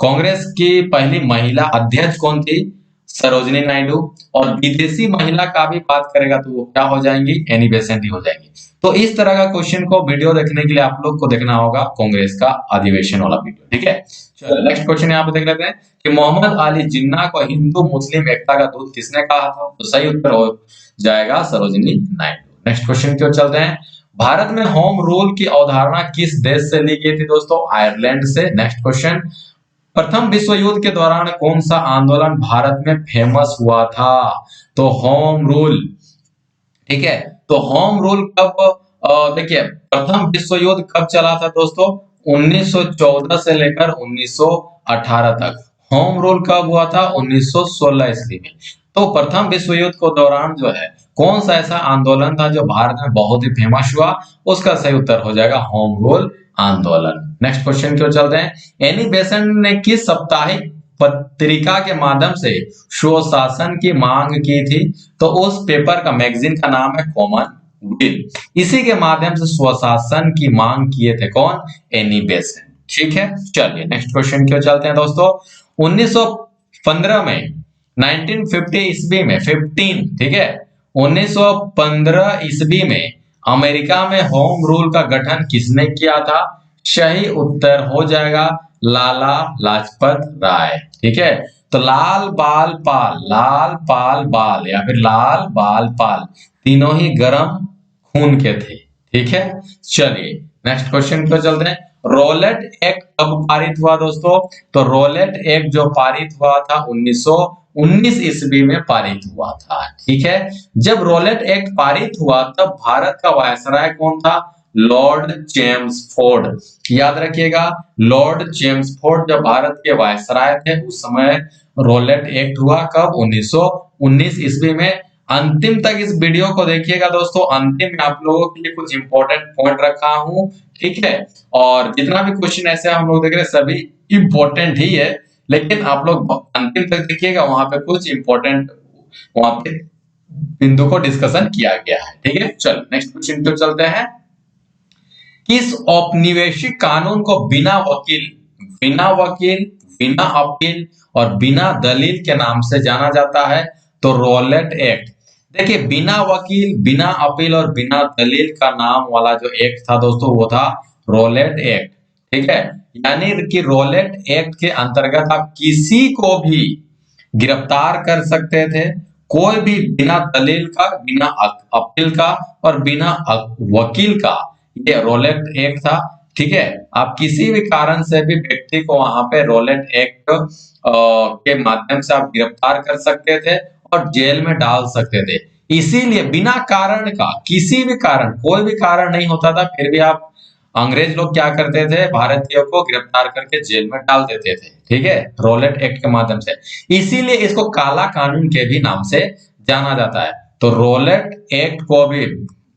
कांग्रेस की पहली महिला अध्यक्ष कौन थी? सरोजनी नायडू। और विदेशी महिला का भी बात करेगा तो वो क्या हो जाएंगी? एनी बेसेंट ही हो जाएंगी। तो इस तरह का क्वेश्चन को वीडियो देखने के लिए आप लोग को देखना होगा कांग्रेस का अधिवेशन वाला वीडियो। ठीक है, चलो नेक्स्ट क्वेश्चन यहाँ पे देख लेते हैं कि मोहम्मद अली जिन्ना को हिंदू मुस्लिम एकता का दूत किसने कहा था? तो सही उत्तर हो जाएगा सरोजनी नायडू। नेक्स्ट क्वेश्चन की ओर चलते हैं। भारत में होम रूल की अवधारणा किस देश से ली गई थी दोस्तों? आयरलैंड से। नेक्स्ट क्वेश्चन, प्रथम विश्व युद्ध के दौरान कौन सा आंदोलन भारत में फेमस हुआ था? तो होम रूल। ठीक है, तो होम रूल कब, देखिए प्रथम विश्व युद्ध कब चला था दोस्तों? 1914 से लेकर 1918 तक। होम रूल कब हुआ था? 1916 ईस्वी में। तो प्रथम विश्व युद्ध के दौरान जो है कौन सा ऐसा आंदोलन था जो भारत में बहुत ही फेमस हुआ? उसका सही उत्तर हो जाएगा होम रूल आंदोलन। नेक्स्ट क्वेश्चन की ओर चलते हैं। एनी बेसेंट ने किस साप्ताहिक पत्रिका के माध्यम से स्वशासन की मांग की थी? तो उस पेपर का, मैगजीन का नाम है कॉमनवेल्थ। इसी के माध्यम से स्वशासन की मांग किए थे कौन? Annie Besant. ठीक है, चलिए नेक्स्ट क्वेश्चन की ओर चलते हैं दोस्तों। 1915 में 1950 ईस्वी में 15, ठीक है, 1915 ईस्वी में अमेरिका में होम रूल का गठन किसने किया था? सही उत्तर हो जाएगा लाला लाजपत राय। ठीक है, तो लाल बाल पाल, लाल पाल बाल या फिर लाल बाल पाल, तीनों ही गर्म खून के थे। ठीक है, चलिए नेक्स्ट क्वेश्चन पे चलते हैं। रोलेट एक्ट कब पारित हुआ दोस्तों? तो रोलेट एक्ट जो पारित हुआ था 1919 ईस्वी में पारित हुआ था। ठीक है, जब रोलेट एक्ट पारित हुआ तब भारत का वायसराय कौन था? Lord Chelmsford. याद रखिएगा, लॉर्ड चेम्सफोर्ड जब भारत के वायसराय थे उस समय रोलेट एक्ट हुआ कब? 1919 ईस्वी में। अंतिम तक इस वीडियो को देखिएगा दोस्तों, अंतिम में आप लोगों के लिए कुछ इंपॉर्टेंट पॉइंट रखा हूं। ठीक है, और जितना भी क्वेश्चन ऐसे हम लोग देख रहे हैं सभी इंपॉर्टेंट ही है, लेकिन आप लोग अंतिम तक देखिएगा, वहां पे कुछ इंपॉर्टेंट वहां पे बिंदु को डिस्कशन किया गया है। ठीक है, चलो नेक्स्ट क्वेश्चन पे चलते हैं। किस औपनिवेशिक कानून को बिना वकील, बिना अपील और बिना दलील के नाम से जाना जाता है? तो रोलेट एक्ट। देखिए बिना वकील, बिना अपील और बिना दलील का नाम वाला जो एक्ट था दोस्तों वो था रोलेट एक्ट। ठीक है, यानी कि रोलेट एक्ट के अंतर्गत आप किसी को भी गिरफ्तार कर सकते थे, कोई भी बिना दलील का, बिना अपील का और बिना वकील का। ये रोलेट एक्ट था। ठीक है, आप किसी भी कारण से भी व्यक्ति को वहां पे रोलेट एक्ट के माध्यम से आप गिरफ्तार कर सकते थे और जेल में डाल सकते थे। इसीलिए बिना कारण का, किसी भी कारण, कोई भी कारण नहीं होता था, फिर भी आप अंग्रेज लोग क्या करते थे, भारतीयों को गिरफ्तार करके जेल में डाल देते थे। ठीक है, रोलेट एक्ट के माध्यम से। इसीलिए इसको काला कानून के भी नाम से जाना जाता है। तो रोलेट एक्ट को भी,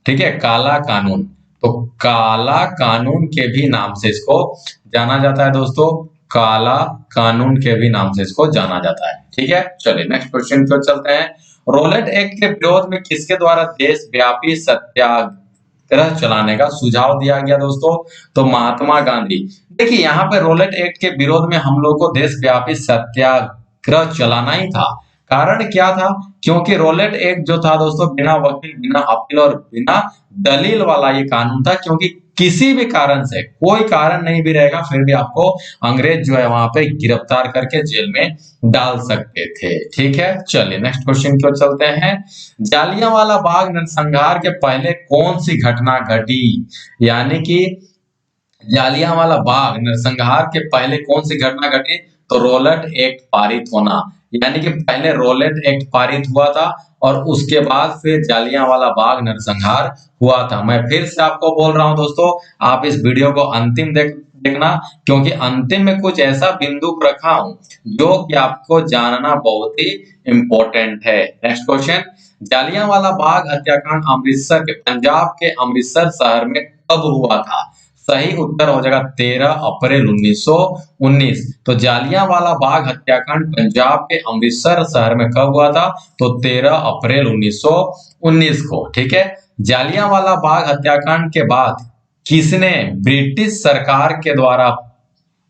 ठीक है, काला कानून, तो काला कानून के भी नाम से इसको जाना जाता है दोस्तों, काला कानून के भी नाम से इसको जाना जाता है। ठीक है, चलिए नेक्स्ट क्वेश्चन पर चलते हैं। रोलेट एक्ट के विरोध में किसके द्वारा देशव्यापी सत्याग्रह चलाने का सुझाव दिया गया दोस्तों? तो महात्मा गांधी। देखिए यहाँ पे रोलेट एक्ट के विरोध में हम लोग को देशव्यापी सत्याग्रह चलाना ही था। कारण क्या था? क्योंकि रोलेट एक्ट जो था दोस्तों, बिना वकील, बिना अपील और बिना दलील वाला ये कानून था। क्योंकि किसी भी कारण से, कोई कारण नहीं भी रहेगा, फिर भी आपको अंग्रेज जो है वहां पे गिरफ्तार करके जेल में डाल सकते थे। ठीक है, चलिए नेक्स्ट क्वेश्चन की ओर चलते हैं। जालियांवाला बाग नरसंहार के पहले कौन सी घटना घटी? यानी कि जालियांवाला बाग नरसंहार के पहले कौन सी घटना घटी? तो रोलेट एक्ट पारित होना। यानी कि पहले रोलेट एक्ट पारित हुआ था और उसके बाद फिर जालियांवाला बाग नरसंहार हुआ था। मैं फिर से आपको बोल रहा हूं दोस्तों, आप इस वीडियो को अंतिम देखना, क्योंकि अंतिम में कुछ ऐसा बिंदु रखा हूं जो कि आपको जानना बहुत ही इंपॉर्टेंट है। नेक्स्ट क्वेश्चन, जालियांवाला बाग हत्याकांड अमृतसर के, पंजाब के अमृतसर शहर में कब हुआ था? सही उत्तर हो जाएगा 13 अप्रैल 1919। तो जालियांवाला बाग हत्याकांड पंजाब के अमृतसर शहर में कब हुआ था? तो 13 अप्रैल 1919 को। ठीक है, जालियांवाला बाग हत्याकांड के बाद किसने ब्रिटिश सरकार के द्वारा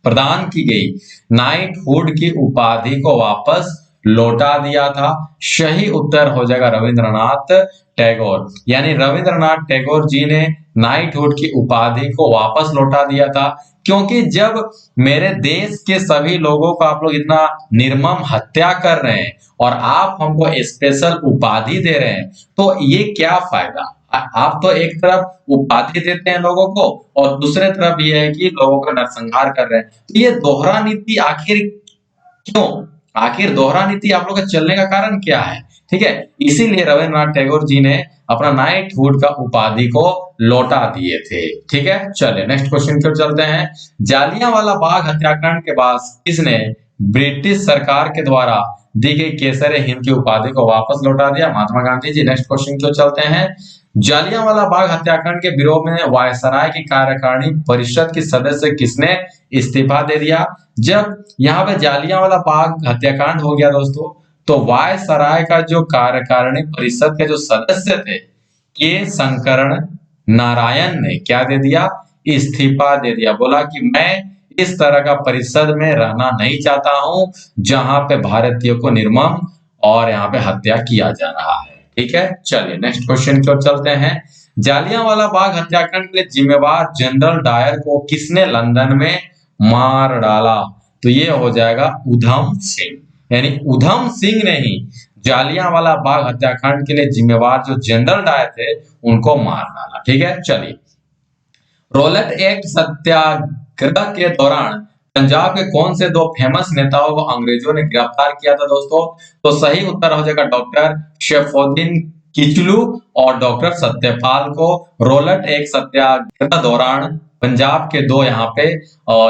प्रदान की गई नाइटहुड की उपाधि को वापस लौटा दिया था? सही उत्तर हो जाएगा रविंद्रनाथ टैगोर। यानी रविंद्रनाथ टैगोर जी ने नाइटहुड की उपाधि को वापस लौटा दिया था। क्योंकि जब मेरे देश के सभी लोगों को आप लोग इतना निर्मम हत्या कर रहे हैं और आप हमको स्पेशल उपाधि दे रहे हैं, तो ये क्या फायदा? आप तो एक तरफ उपाधि देते हैं लोगों को और दूसरे तरफ ये है कि लोगों का नरसंहार कर रहे हैं। तो ये दोहरा नीति आखिर क्यों? आखिर दोहरा नीति आप लोग का चलने का कारण क्या है? ठीक है, इसीलिए रविंद्रनाथ टैगोर जी ने अपना नाइटहुड का उपाधि को लौटा दिए थे। ठीक है, चलिए नेक्स्ट क्वेश्चन की ओर चलते हैं। जालियांवाला बाग हत्याकांड के बाद किसने ब्रिटिश सरकार के द्वारा दी गई केसर हिंद की उपाधि को वापस लौटा दिया? महात्मा गांधी जी। नेक्स्ट क्वेश्चन की ओर चलते हैं। जालियांवाला बाग हत्याकांड के विरोध में वायसराय की कार्यकारिणी परिषद की सदस्य किसने इस्तीफा दे दिया? जब यहाँ पे जालियांवाला बाग हत्याकांड हो गया दोस्तों, तो वायसराय का जो कार्यकारिणी परिषद के जो सदस्य थे, के शंकरण नारायण ने क्या दे दिया? इस्तीफा दे दिया। बोला कि मैं इस तरह का परिषद में रहना नहीं चाहता हूं जहां पे भारतीयों को निर्मम और यहाँ पे हत्या किया जा रहा है। ठीक है, चलिए नेक्स्ट क्वेश्चन की ओर चलते हैं। जालियांवाला बाग हत्याकांड के लिए जिम्मेवार जनरल डायर को किसने लंदन में मार डाला? तो ये हो जाएगा उधम सिंह। यानी उधम सिंह ने ही जालियांवाला बाग हत्याकांड के लिए जिम्मेवार जो जनरल डायर थे उनको मार डाला। ठीक है, चलिए रोलेट एक्ट सत्याग्रह के दौरान पंजाब के कौन से दो फेमस नेताओं को अंग्रेजों ने गिरफ्तार किया था दोस्तों? तो सही उत्तर हो जाएगा डॉक्टर शेफुद्दीन किचलू और डॉक्टर सत्यपाल को। रोलेट एक्ट सत्याग्रह दौरान पंजाब के दो यहाँ पे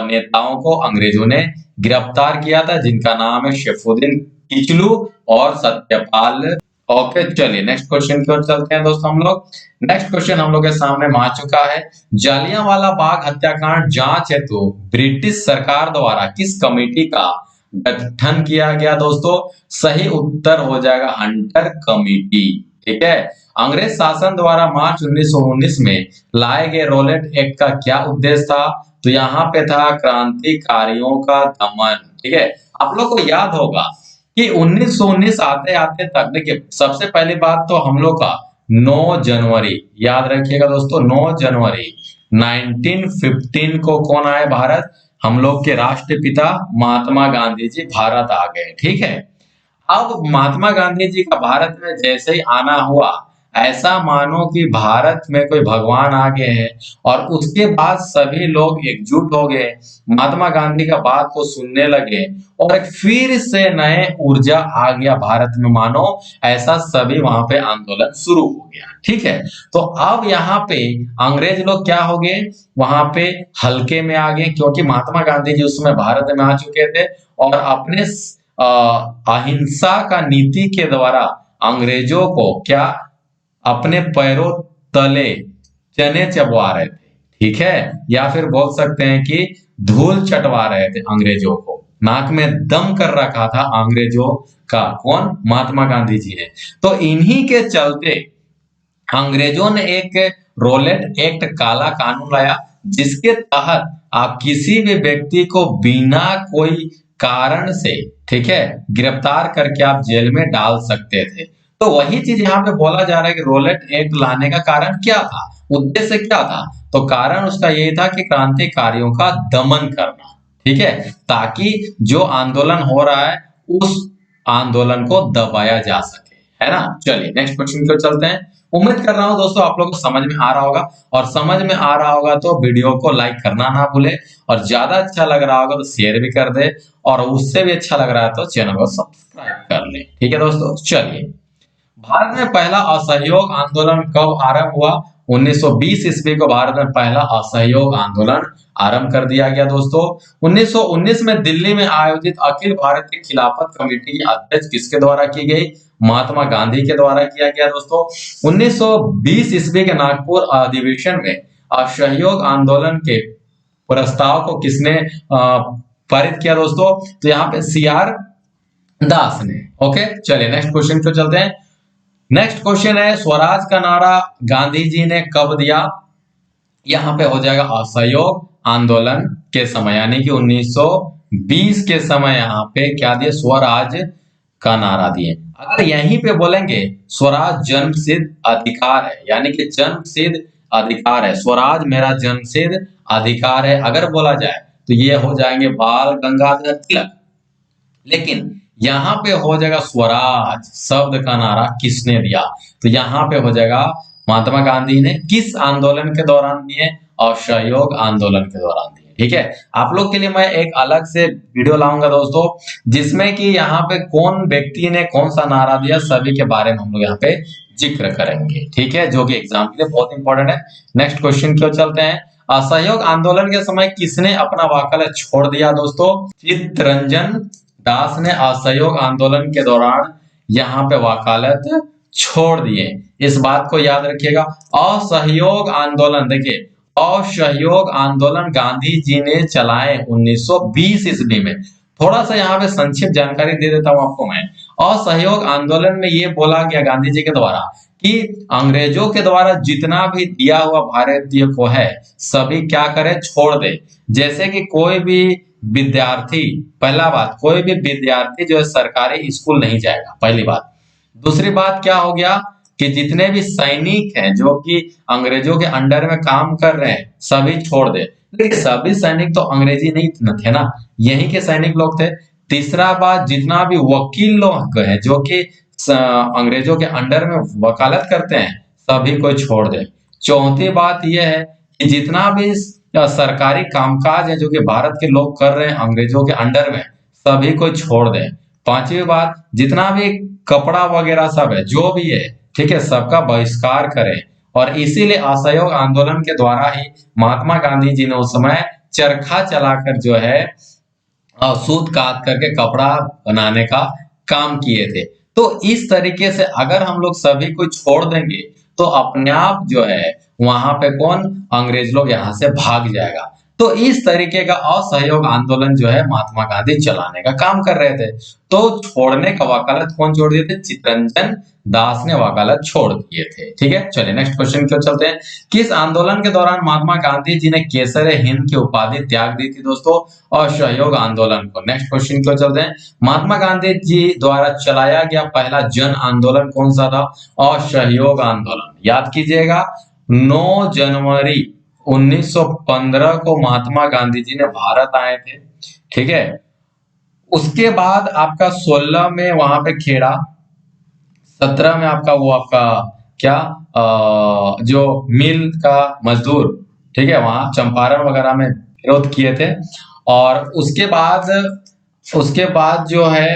नेताओं को अंग्रेजों ने गिरफ्तार किया था, जिनका नाम है शेफुद्दीन किचलू और सत्यपाल। ओके, चलिए नेक्स्ट क्वेश्चन की ओर चलते हैं दोस्तों हम लोग। नेक्स्ट क्वेश्चन हम लोग के सामने आ चुका है। जालियांवाला बाग हत्याकांड जांच हेतु ब्रिटिश सरकार द्वारा किस कमेटी का गठन किया गया दोस्तों? सही उत्तर हो जाएगा हंटर कमेटी। ठीक है, अंग्रेज शासन द्वारा मार्च 1919 में लाए गए रोलेट एक्ट का क्या उद्देश्य था? तो यहाँ पे था क्रांतिकारियों का दमन। ठीक है, आप लोग को याद होगा कि 1919 आते आते तक, देखिए सबसे पहली बात तो हम लोग का 9 जनवरी, याद रखिएगा दोस्तों, 9 जनवरी 1915 को कौन आए भारत? हम लोग के राष्ट्रपिता महात्मा गांधी जी भारत आ गए। ठीक है, अब महात्मा गांधी जी का भारत में जैसे ही आना हुआ, ऐसा मानो कि भारत में कोई भगवान आ गए हैं और उसके बाद सभी लोग एकजुट हो गए, महात्मा गांधी का बात को सुनने लगे और एक फिर से नए ऊर्जा आ गया भारत में, मानो ऐसा सभी वहां पे आंदोलन शुरू हो गया। ठीक है, तो अब यहाँ पे अंग्रेज लोग क्या हो गए, वहां पे हल्के में आ गए, क्योंकि महात्मा गांधी जी उस समय भारत में आ चुके थे और अपने अहिंसा का नीति के द्वारा अंग्रेजों को क्या अपने पैरों तले चने चबवा रहे थे। ठीक है, या फिर बोल सकते हैं कि धूल चटवा रहे थे अंग्रेजों को, नाक में दम कर रखा था अंग्रेजों का कौन, महात्मा गांधी जी ने। तो इन्हीं के चलते अंग्रेजों ने एक रोलेट एक्ट, काला कानून लाया, जिसके तहत आप किसी भी व्यक्ति को बिना कोई कारण से, ठीक है, गिरफ्तार करके आप जेल में डाल सकते थे। तो वही चीज यहाँ पे बोला जा रहा है कि रोलेट एक्ट लाने का कारण क्या था, उद्देश्य क्या था। तो कारण उसका यही था कि क्रांतिकारियों का दमन करना, ठीक है, ताकि जो आंदोलन हो रहा है उस आंदोलन को दबाया जा सके, है ना। चलिए नेक्स्ट क्वेश्चन की ओर चलते हैं। उम्मीद कर रहा हूं दोस्तों आप लोग को समझ में आ रहा होगा, और समझ में आ रहा होगा तो वीडियो को लाइक करना ना भूले, और ज्यादा अच्छा लग रहा होगा तो शेयर भी कर दे, और उससे भी अच्छा लग रहा है तो चैनल को सब्सक्राइब कर ले। ठीक है दोस्तों, चलिए भारत में पहला असहयोग आंदोलन कब आरंभ हुआ। 1920 ईस्वी को भारत में पहला असहयोग आंदोलन आरंभ कर दिया गया दोस्तों। 1919 में दिल्ली में आयोजित अखिल भारतीय खिलाफत कमेटी की अध्यक्ष किसके द्वारा की गई, महात्मा गांधी के द्वारा किया गया दोस्तों। 1920 ईस्वी के नागपुर अधिवेशन में असहयोग आंदोलन के प्रस्ताव को किसने पारित किया दोस्तों, तो यहाँ पे CR दास ने। ओके, चलिए नेक्स्ट क्वेश्चन पे चलते हैं। नेक्स्ट क्वेश्चन है, स्वराज का नारा गांधी जी ने कब दिया। यहाँ पे हो जाएगा असहयोग आंदोलन के समय, यानी कि 1920 के समय यहाँ पे क्या दिए, स्वराज का नारा दिए। अगर यहीं पे बोलेंगे स्वराज जन्मसिद्ध अधिकार है, यानी कि जन्मसिद्ध अधिकार है, स्वराज मेरा जन्मसिद्ध अधिकार है, अगर बोला जाए तो ये हो जाएंगे बाल गंगाधर तिलक। लेकिन यहाँ पे हो जाएगा स्वराज शब्द का नारा किसने दिया, तो यहाँ पे हो जाएगा महात्मा गांधी ने। किस आंदोलन के दौरान दिए, असहयोग आंदोलन के दौरान दिए। ठीक है, आप लोग के लिए मैं एक अलग से वीडियो लाऊंगा दोस्तों, जिसमें कि यहाँ पे कौन व्यक्ति ने कौन सा नारा दिया सभी के बारे में हम लोग यहाँ पे जिक्र करेंगे। ठीक है, जो कि एग्जाम के लिए बहुत इंपॉर्टेंट है। नेक्स्ट क्वेश्चन की ओर चलते हैं। असहयोग आंदोलन के समय किसने अपना वकालत छोड़ दिया दोस्तों, चित्तरंजन दास ने असहयोग आंदोलन के दौरान यहाँ पे वकालत छोड़ दिए। इस बात को याद रखिएगा। असहयोग आंदोलन, देखिए असहयोग आंदोलन गांधी जी ने चलाए 1920 ईस्वी में। थोड़ा सा यहाँ पे संक्षिप्त जानकारी दे देता हूं आपको मैं। असहयोग आंदोलन में ये बोला गया गांधी जी के द्वारा कि अंग्रेजों के द्वारा जितना भी दिया हुआ भारतीय को है सभी क्या करे, छोड़ दे। जैसे कि कोई भी विद्यार्थी, पहला बात, कोई भी विद्यार्थी जो है सरकारी स्कूल नहीं जाएगा, पहली बात। दूसरी बात क्या हो गया कि जितने भी सैनिक हैं जो कि अंग्रेजों के अंडर में काम कर रहे हैं सभी छोड़ दे। लेकिन सभी सैनिक तो अंग्रेजी नहीं थे ना, यही के सैनिक लोग थे। तीसरा बात, जितना भी वकील लोग हैं जो कि अंग्रेजों के अंडर में वकालत करते हैं सभी को छोड़ दे। चौथी बात यह है कि जितना भी सरकारी कामकाज है जो कि भारत के लोग कर रहे हैं अंग्रेजों के अंडर में सभी को छोड़ दें। पांचवी बात, जितना भी कपड़ा वगैरह सब है जो भी है, ठीक है, सबका बहिष्कार करें। और इसीलिए असहयोग आंदोलन के द्वारा ही महात्मा गांधी जी ने उस समय चरखा चलाकर जो है सूत काट करके कपड़ा बनाने का काम किए थे। तो इस तरीके से अगर हम लोग सभी को छोड़ देंगे तो अपने आप जो है वहां पे कौन, अंग्रेज लोग यहाँ से भाग जाएगा। तो इस तरीके का असहयोग आंदोलन जो है महात्मा गांधी चलाने का काम कर रहे थे। तो छोड़ने का वकालत कौन छोड़ दिए थे, चित्तरंजन दास ने वकालत छोड़ दिए थे। ठीक है, चलिए नेक्स्ट क्वेश्चन की ओर चलते हैं। किस आंदोलन के दौरान महात्मा गांधी जी ने केसर हिंद की उपाधि त्याग दी थी दोस्तों, असहयोग आंदोलन को। नेक्स्ट क्वेश्चन की ओर चलते हैं। महात्मा गांधी जी द्वारा चलाया गया पहला जन आंदोलन कौन सा था, असहयोग आंदोलन। याद कीजिएगा 9 जनवरी 1915 को महात्मा गांधी जी ने भारत आए थे। ठीक है, उसके बाद आपका 16 में वहां पे खेड़ा, 17 में आपका वो आपका क्या जो मिल का मजदूर, ठीक है, वहां चंपारण वगैरह में विरोध किए थे। और उसके बाद जो है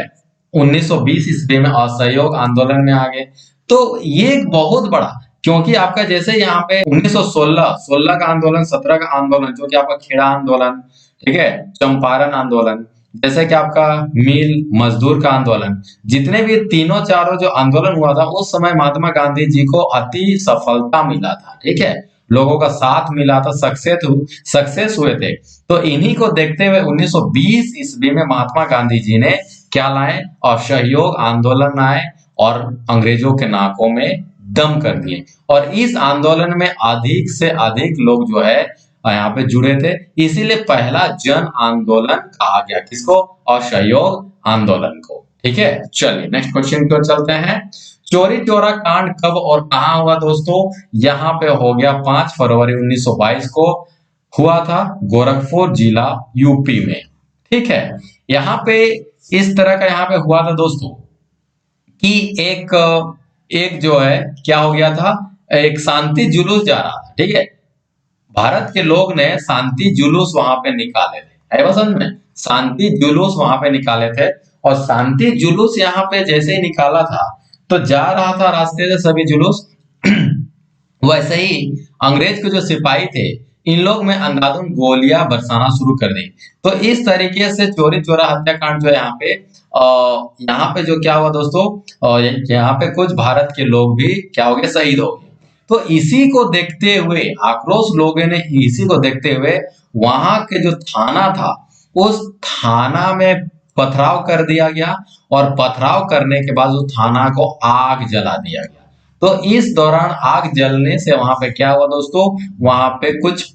1920 ईस्वी में असहयोग आंदोलन में आ गए। तो ये एक बहुत बड़ा, क्योंकि आपका जैसे यहाँ पे 1916 16 का आंदोलन, 17 का आंदोलन जो कि आपका खेड़ा आंदोलन, ठीक है, चंपारण आंदोलन, जैसे कि आपका मिल मजदूर का आंदोलन, जितने भी तीनों चारों जो आंदोलन हुआ था उस समय महात्मा गांधी जी को अति सफलता मिला था, ठीक है, लोगों का साथ मिला था, सक्सेस हुए थे। तो इन्हीं को देखते हुए 1920 ईस्वी में महात्मा गांधी जी ने क्या लाए, असहयोग आंदोलन आए और अंग्रेजों के नाकों में दम कर दिए। और इस आंदोलन में अधिक से अधिक लोग जो है यहाँ पे जुड़े थे, इसीलिए पहला जन आंदोलन कहा गया किसको, असहयोग आंदोलन को। ठीक है, चलिए नेक्स्ट क्वेश्चन की ओर चलते हैं। चोरी चोरा कांड कब और कहां हुआ दोस्तों? यहाँ पे हो गया 5 फरवरी 1922 को हुआ था, गोरखपुर जिला यूपी में। ठीक है, यहाँ पे इस तरह का यहाँ पे हुआ था दोस्तों कि एक एक जो है क्या हो गया था, एक शांति जुलूस जा रहा था, ठीक है, भारत के लोग ने शांति जुलूस वहां पे निकाले थे, है वो समझ में, शांति जुलूस वहां पे निकाले थे। और शांति जुलूस यहाँ पे जैसे ही निकाला था तो जा रहा था रास्ते से सभी जुलूस वैसे ही अंग्रेज के जो सिपाही थे इन लोग में अंधाधुंध गोलियां बरसाना शुरू कर दी। तो इस तरीके से चोरी चोरा हत्याकांड जो है यहाँ पे जो क्या हुआ दोस्तों, यहाँ पे कुछ भारत के लोग भी क्या हो गए, शहीद हो गए। तो इसी को देखते हुए आक्रोश लोगों ने, इसी को देखते हुए वहां के जो थाना था उस थाना में पथराव कर दिया गया और पथराव करने के बाद उस थाना को आग जला दिया गया। तो इस दौरान आग जलने से वहां पे क्या हुआ दोस्तों, वहां पे कुछ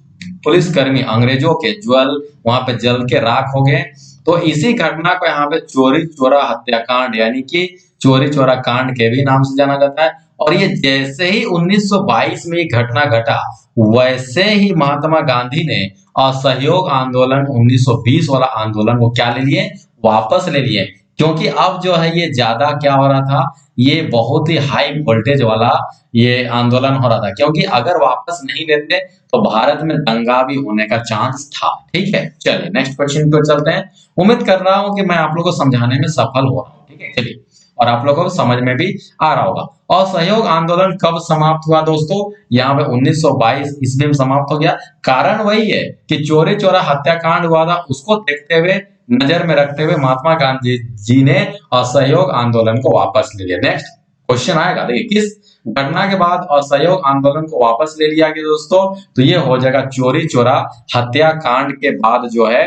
पुलिसकर्मी अंग्रेजों के ज्वल वहां पे जल के राख हो गए। तो इसी घटना को यहाँ पे चोरी चोरा हत्याकांड यानी कि चोरी चोरा कांड के भी नाम से जाना जाता है। और ये जैसे ही 1922 में ये घटना घटा वैसे ही महात्मा गांधी ने असहयोग आंदोलन 1920 वाला आंदोलन को क्या ले लिए, वापस ले लिए। क्योंकि अब जो है ये ज्यादा क्या हो रहा था, ये बहुत ही हाई वोल्टेज वाला ये आंदोलन हो रहा था, क्योंकि अगर वापस नहीं लेते तो भारत में दंगा भी होने का चांस था। ठीक है, चलिए नेक्स्ट क्वेश्चन पे चलते हैं। उम्मीद कर रहा हूं कि मैं आप लोगों को समझाने में सफल हो रहा हूं, ठीक है, चलिए, और आप लोगों को समझ में भी आ रहा होगा। असहयोग आंदोलन कब समाप्त हुआ दोस्तों? यहाँ पे 1922 ईस्वी में समाप्त हो गया। कारण वही है कि चोरी चोरा हत्याकांड हुआ था, उसको देखते हुए, नजर में रखते हुए महात्मा गांधी जी ने असहयोग आंदोलन को वापस ले लिया। नेक्स्ट क्वेश्चन आएगा, देखिए किस घटना के बाद असहयोग आंदोलन को वापस ले लिया गया दोस्तों? तो ये हो जाएगा चोरी चोरा हत्याकांड के बाद जो है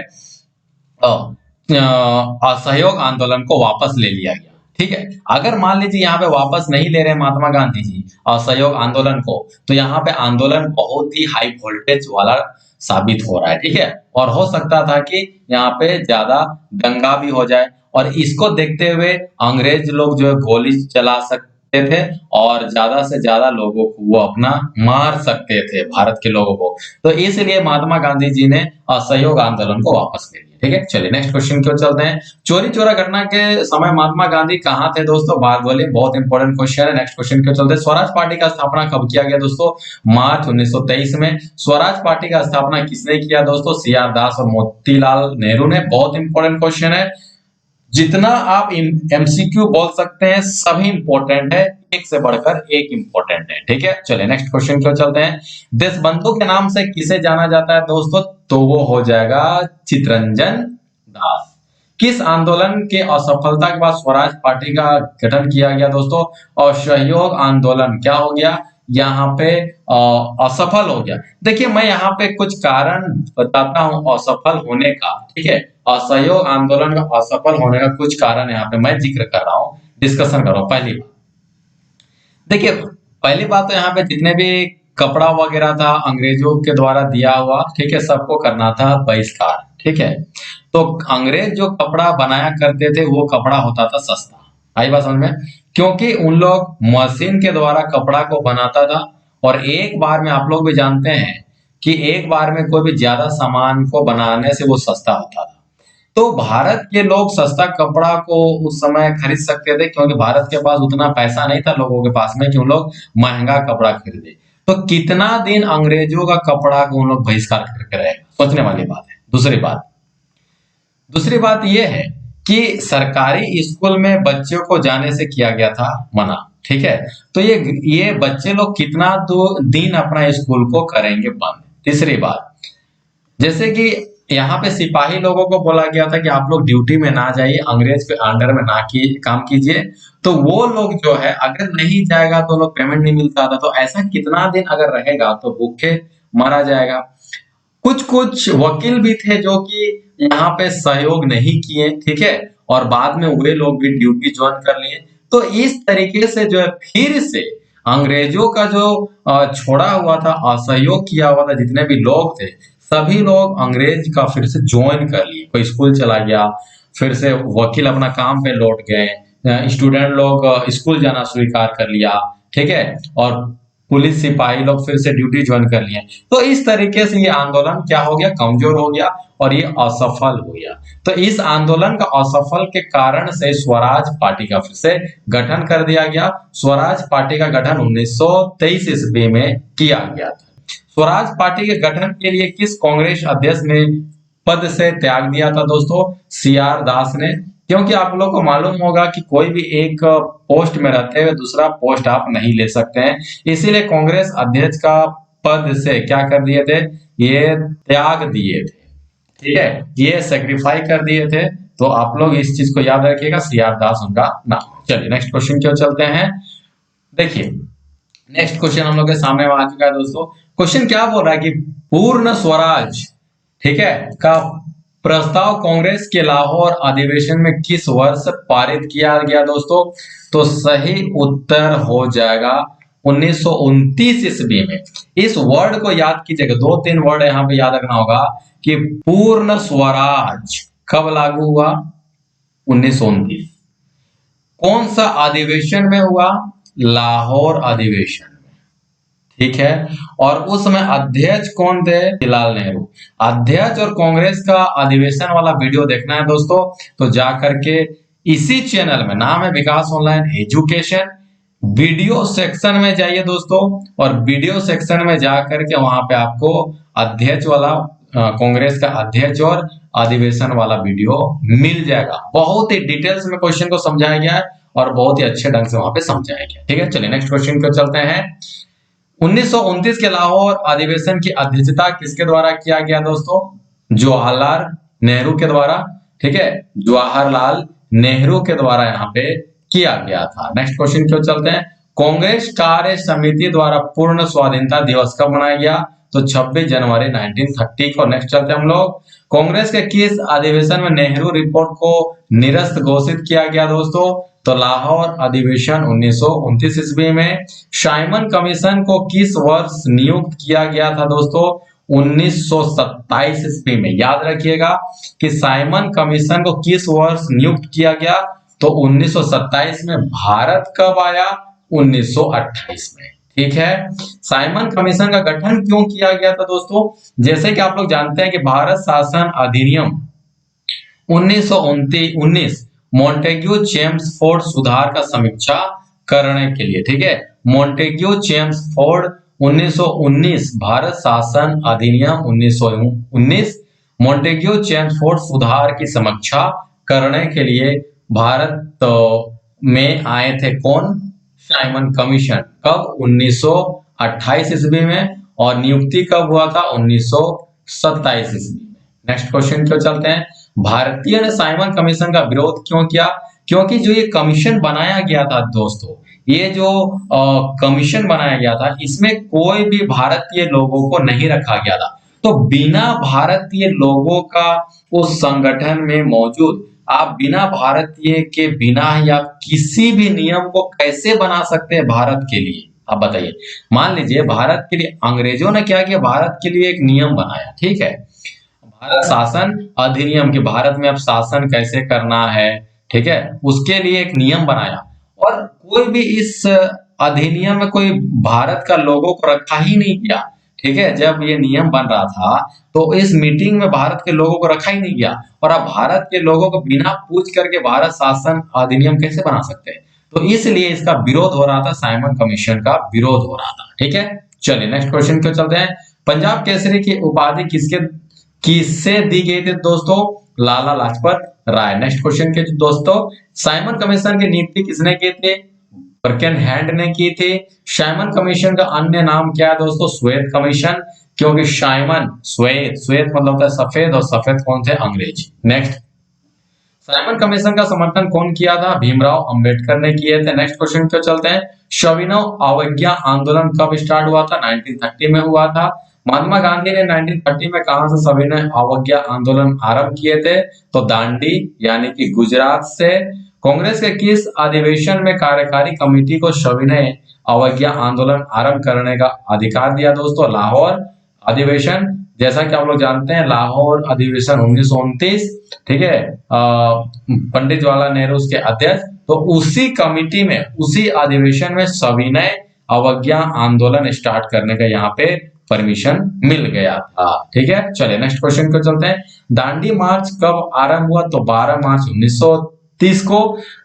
असहयोग आंदोलन को वापस ले लिया गया। ठीक है, अगर मान लीजिए यहाँ पे वापस नहीं ले रहे महात्मा गांधी जी असहयोग आंदोलन को, तो यहाँ पे आंदोलन बहुत ही हाई वोल्टेज वाला साबित हो रहा है। ठीक है, और हो सकता था कि यहाँ पे ज्यादा दंगा भी हो जाए, और इसको देखते हुए अंग्रेज लोग जो है गोली चला सकते थे और ज्यादा से ज्यादा लोगों को वो अपना मार सकते थे, भारत के लोगों को। तो इसलिए महात्मा गांधी जी ने असहयोग आंदोलन को वापस ले लिया। ठीक है, चलिए नेक्स्ट क्वेश्चन की ओर चलते हैं। चोरी चोरा घटना के समय महात्मा गांधी कहाँ थे दोस्तों? बात बोलिए, बहुत इंपॉर्टेंट क्वेश्चन है। नेक्स्ट क्वेश्चन की ओर चलते हैं। स्वराज पार्टी का स्थापना कब किया गया दोस्तों? मार्च 1923 में। स्वराज पार्टी का स्थापना किसने किया दोस्तों? सी.आर. दास और मोतीलाल नेहरू ने। बहुत इंपॉर्टेंट क्वेश्चन है, जितना आप एमसीक्यू बोल सकते हैं सभी इंपॉर्टेंट है, एक से बढ़कर एक इंपॉर्टेंट है। ठीक है, चलिए नेक्स्ट क्वेश्चन की ओर चलते हैं। देशबंधु के नाम से किसे जाना जाता है दोस्तों? तो वो हो जाएगा चित्तरंजन दास। किस आंदोलन के असफलता के बाद स्वराज पार्टी का गठन किया गया दोस्तों? असहयोग आंदोलन क्या हो गया, यहाँ पे असफल हो गया। देखिए मैं यहाँ पे कुछ कारण बताता हूँ असफल होने का। ठीक है, असहयोग आंदोलन में असफल होने का कुछ कारण यहाँ पे मैं जिक्र कर रहा हूँ, डिस्कशन कर रहा हूँ। पहली बात देखिए, पहली बात तो यहाँ पे जितने भी कपड़ा वगैरह था अंग्रेजों के द्वारा दिया हुआ, ठीक है, सबको करना था बहिष्कार। ठीक है, तो अंग्रेज जो कपड़ा बनाया करते थे वो कपड़ा होता था सस्ता। आई बात समझ में? क्योंकि उन लोग मशीन के द्वारा कपड़ा को बनाता था, और एक बार में आप लोग भी जानते हैं कि एक बार में कोई भी ज्यादा सामान को बनाने से वो सस्ता होता था। तो भारत के लोग सस्ता कपड़ा को उस समय खरीद सकते थे, क्योंकि भारत के पास उतना पैसा नहीं था लोगों के पास में कि उन लोग महंगा कपड़ा खरीदे। तो कितना दिन अंग्रेजों का कपड़ा को उन लोग बहिष्कार करके रहेगा, सोचने वाली बात है। दूसरी बात यह है कि सरकारी स्कूल में बच्चों को जाने से किया गया था मना, ठीक है। तो ये बच्चे लोग कितना दिन अपना स्कूल को करेंगे बंद। तीसरी बात, जैसे कि यहाँ पे सिपाही लोगों को बोला गया था कि आप लोग ड्यूटी में ना जाइए, अंग्रेज के अंडर में ना की काम कीजिए। तो वो लोग जो है अगर नहीं जाएगा तो लोग पेमेंट नहीं मिलता था, तो ऐसा कितना दिन अगर रहेगा तो भूखे मारा जाएगा। कुछ कुछ वकील भी थे जो कि यहाँ पे सहयोग नहीं किए, ठीक है, और बाद में वे लोग भी ड्यूटी ज्वाइन कर लिए। तो इस तरीके से जो है फिर से अंग्रेजों का जो छोड़ा हुआ था, असहयोग किया हुआ था जितने भी लोग थे, सभी लोग अंग्रेज का फिर से ज्वाइन कर लिए। कोई स्कूल चला गया, फिर से वकील अपना काम पे लौट गए, स्टूडेंट लोग स्कूल जाना स्वीकार कर लिया, ठीक है, और पुलिस सिपाही लोग फिर से ड्यूटी ज्वाइन कर लिए। तो इस तरीके से ये आंदोलन क्या हो गया, कमजोर हो गया और ये असफल हो गया। तो इस आंदोलन का असफल के कारण से स्वराज पार्टी का फिर से गठन कर दिया गया। स्वराज पार्टी का गठन 1923 ईस्वी में किया गया था। स्वराज पार्टी के गठन के लिए किस कांग्रेस अध्यक्ष ने पद से त्याग दिया था दोस्तों? सी.आर. दास ने। क्योंकि आप लोग को मालूम होगा कि कोई भी एक पोस्ट में रहते हुए दूसरा पोस्ट आप नहीं ले सकते हैं, इसीलिए कांग्रेस अध्यक्ष का पद से क्या कर दिए थे, ये त्याग दिए थे, ठीक है, ये सेक्रीफाई कर दिए थे। तो आप लोग इस चीज को याद रखिएगा, सी.आर. दास उनका नाम। चलिए नेक्स्ट क्वेश्चन क्यों चलते हैं। देखिए नेक्स्ट क्वेश्चन हम लोग के सामने आ चुका है दोस्तों। क्वेश्चन क्या बोल रहा है कि पूर्ण स्वराज, ठीक है, का प्रस्ताव कांग्रेस के लाहौर अधिवेशन में किस वर्ष पारित किया गया दोस्तों? तो सही उत्तर हो जाएगा 1929 ईस्वी में। इस वर्ड को याद कीजिएगा, 2-3 वर्ड यहाँ पे याद रखना होगा कि पूर्ण स्वराज कब लागू हुआ? 1929। कौन सा अधिवेशन में हुआ? लाहौर अधिवेशन में, ठीक है। और उस समय अध्यक्ष कौन थे? जवाहरलाल नेहरू। अध्यक्ष और कांग्रेस का अधिवेशन वाला वीडियो देखना है दोस्तों, तो जा करके इसी चैनल में, नाम है विकास ऑनलाइन एजुकेशन, वीडियो सेक्शन में जाइए दोस्तों, और वीडियो सेक्शन में जा करके वहां पे आपको अध्यक्ष वाला, कांग्रेस का अध्यक्ष और अधिवेशन वाला वीडियो मिल जाएगा। बहुत ही डिटेल्स में क्वेश्चन को समझाया गया है और बहुत ही अच्छे ढंग से वहां पे समझाया गया, ठीक है। चलिए नेक्स्ट क्वेश्चन को चलते हैं। 1929 के लाहौर अधिवेशन की अध्यक्षता किसके द्वारा किया गया दोस्तों? जवाहरलाल नेहरू के द्वारा, ठीक है, जवाहरलाल नेहरू के द्वारा यहाँ पे किया गया था। नेक्स्ट क्वेश्चन क्यों चलते हैं। कांग्रेस कार्य समिति द्वारा पूर्ण स्वाधीनता दिवस कब मनाया गया? तो 26 जनवरी 1930 को। नेक्स्ट चलते हैं हम लोग। कांग्रेस के किस अधिवेशन में नेहरू रिपोर्ट को निरस्त घोषित किया गया दोस्तों? तो लाहौर अधिवेशन 1929 ईस्वी में। साइमन कमीशन को किस वर्ष नियुक्त किया गया था दोस्तों? 1927 ईस्वी में। याद रखिएगा कि साइमन कमीशन को किस वर्ष नियुक्त किया गया? तो 1927 में। भारत कब आया? 1928 में, ठीक है। साइमन कमीशन का गठन क्यों किया गया था दोस्तों? जैसे कि आप लोग जानते हैं कि भारत शासन अधिनियम 1919 मॉन्टेग्यू चेम्सफोर्ड सुधार का समीक्षा करने के लिए, ठीक है। मॉन्टेग्यू चेम्सफोर्ड 1919 भारत शासन अधिनियम 1919 मॉन्टेग्यू चेम्सफोर्ड सुधार की समीक्षा करने के लिए भारत में आए थे। कौन? Simon commission. कब? 1928 ईस्वी में। और नियुक्ति कब हुआ था? 1927 ईस्वी में। नेक्स्ट क्वेश्चन क्यों चलते हैं। भारतीय ने साइमन कमीशन का विरोध क्यों किया? क्योंकि जो ये कमीशन बनाया गया था दोस्तों, ये जो कमीशन बनाया गया था, इसमें कोई भी भारतीय लोगों को नहीं रखा गया था। तो बिना भारतीय लोगों का उस संगठन में मौजूद, आप बिना भारतीय के बिना ही आप किसी भी नियम को कैसे बना सकते हैं भारत के लिए? आप बताइए। मान लीजिए भारत के लिए अंग्रेजों ने क्या किया, भारत के लिए एक नियम बनाया, ठीक है, भारत शासन अधिनियम, की भारत में अब शासन कैसे करना है, ठीक है, उसके लिए एक नियम बनाया। और कोई भी इस अधिनियम में कोई भारत का लोगो को रखा ही नहीं गया, ठीक है, जब ये नियम बन रहा था तो इस मीटिंग में भारत के लोगों को रखा ही नहीं गया, और अब भारत के लोगों को बिना पूछ करके भारत शासन अधिनियम कैसे बना सकते हैं? तो इसलिए इसका विरोध हो रहा था, साइमन कमीशन का विरोध हो रहा था। ठीक है, चलिए नेक्स्ट क्वेश्चन क्यों चलते हैं। पंजाब केसरी की उपाधि किससे दी गई थी दोस्तों? लाला लाजपत राय। नेक्स्ट क्वेश्चन के दोस्तों, साइमन कमीशन की नीति किसने की थी? बर्कन हैंड ने की थी। साइमन कमीशन का अन्य नाम क्या है दोस्तों? श्वेत कमीशन, क्योंकि साइमन श्वेत, श्वेत मतलब होता है सफेद, और सफेद कौन थे? अंग्रेज। नेक्स्ट, साइमन कमीशन का समर्थन कौन किया था? भीमराव अंबेडकर ने किए थे। नेक्स्ट क्वेश्चन पे चलते हैं, सविनय अवज्ञा आंदोलन कब स्टार्ट हुआ था? 1930 में हुआ था। महात्मा गांधी ने 1930 में कहां से सविनय अवज्ञा आंदोलन आरंभ किए थे? तो दांडी यानी कि गुजरात से। कांग्रेस के किस अधिवेशन में कार्यकारी कमेटी को सविनय अवज्ञा आंदोलन आरंभ करने का अधिकार दिया दोस्तों? लाहौर अधिवेशन। जैसा कि आप लोग जानते हैं, लाहौर अधिवेशन 1929, ठीक है, पंडित जवाहरलाल नेहरू उसके अध्यक्ष। तो उसी कमिटी में, उसी अधिवेशन में सविनय अवज्ञा आंदोलन स्टार्ट करने का यहाँ पे परमिशन मिल गया था। ठीक है, चलिए नेक्स्ट क्वेश्चन को चलते हैं। दांडी मार्च कब आरंभ हुआ? तो 12 मार्च 1930 को।